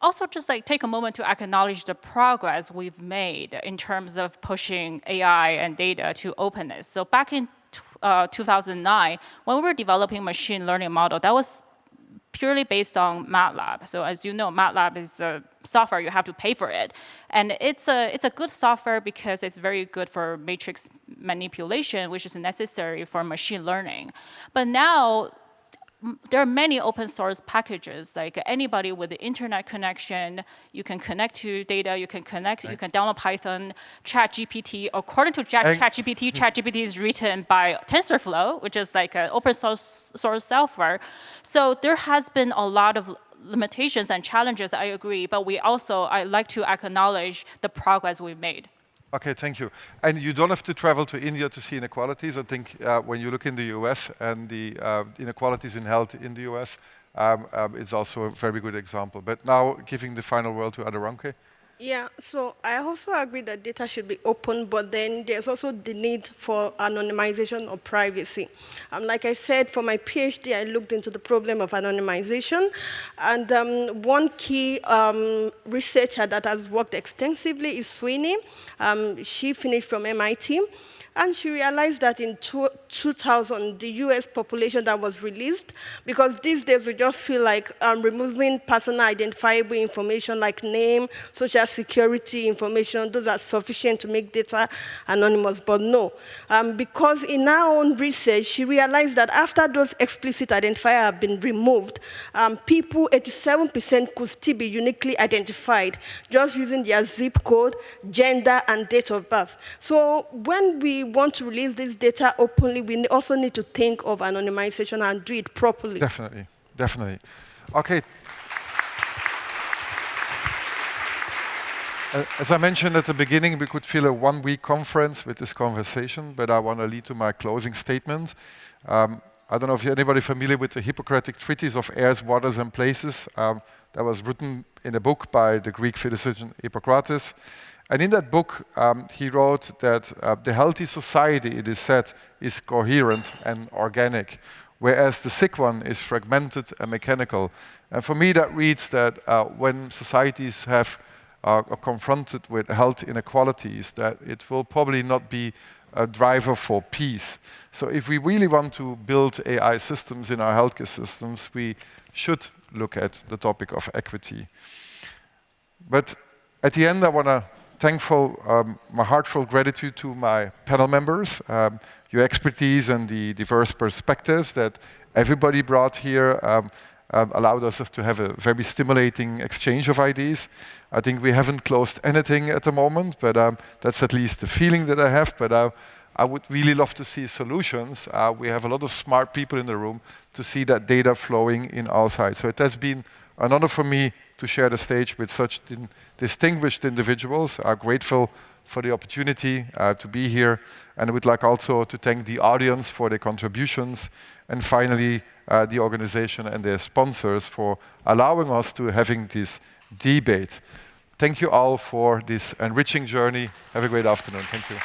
also just like take a moment to acknowledge the progress we've made in terms of pushing AI and data to openness. So back in 2009, when we were developing machine learning model, that was purely based on MATLAB. So as you know, MATLAB is a software, you have to pay for it. And it's a good software because it's very good for matrix manipulation, which is necessary for machine learning. But now, there are many open source packages, like anybody with the internet connection, you can connect to data, you can download Python, ChatGPT. According to ChatGPT, ChatGPT is written by TensorFlow, which is like an open source software. So there has been a lot of limitations and challenges, I agree, but I like to acknowledge the progress we've made. Okay, thank you. And you don't have to travel to India to see inequalities. I think when you look in the US and the inequalities in health in the US, it's also a very good example. But now giving the final word to Aderonke. Yeah, so I also agree that data should be open, but then there's also the need for anonymization or privacy. Like I said, for my PhD, I looked into the problem of anonymization, and one key researcher that has worked extensively is Sweeney. She finished from MIT. And she realized that in 2000, the US population that was released, because these days we just feel like removing personal identifiable information like name, social security information, those are sufficient to make data anonymous, but no. Because in our own research, she realized that after those explicit identifiers have been removed, people, 87% could still be uniquely identified, just using their zip code, gender, and date of birth. So when we want to release this data openly, we also need to think of anonymization and do it properly. Definitely, definitely. Okay. As I mentioned at the beginning, we could fill a one-week conference with this conversation, but I want to lead to my closing statement. I don't know if anybody familiar with the Hippocratic Treatise of Airs, Waters, and Places. That was written in a book by the Greek physician Hippocrates. And in that book, he wrote that the healthy society, it is said, is coherent and organic, whereas the sick one is fragmented and mechanical. And for me, that reads that when societies are confronted with health inequalities, that it will probably not be a driver for peace. So if we really want to build AI systems in our healthcare systems, we should look at the topic of equity. But at the end, I want to my heartfelt gratitude to my panel members, your expertise and the diverse perspectives that everybody brought here allowed us to have a very stimulating exchange of ideas. I think we haven't closed anything at the moment, but that's at least the feeling that I have. But I would really love to see solutions. We have a lot of smart people in the room to see that data flowing in all sides. So it has been an honor for me to share the stage with such distinguished individuals. I'm grateful for the opportunity to be here, and I would like also to thank the audience for their contributions, and finally the organization and their sponsors for allowing us to having this debate. Thank you all for this enriching journey. Have a great afternoon. Thank you.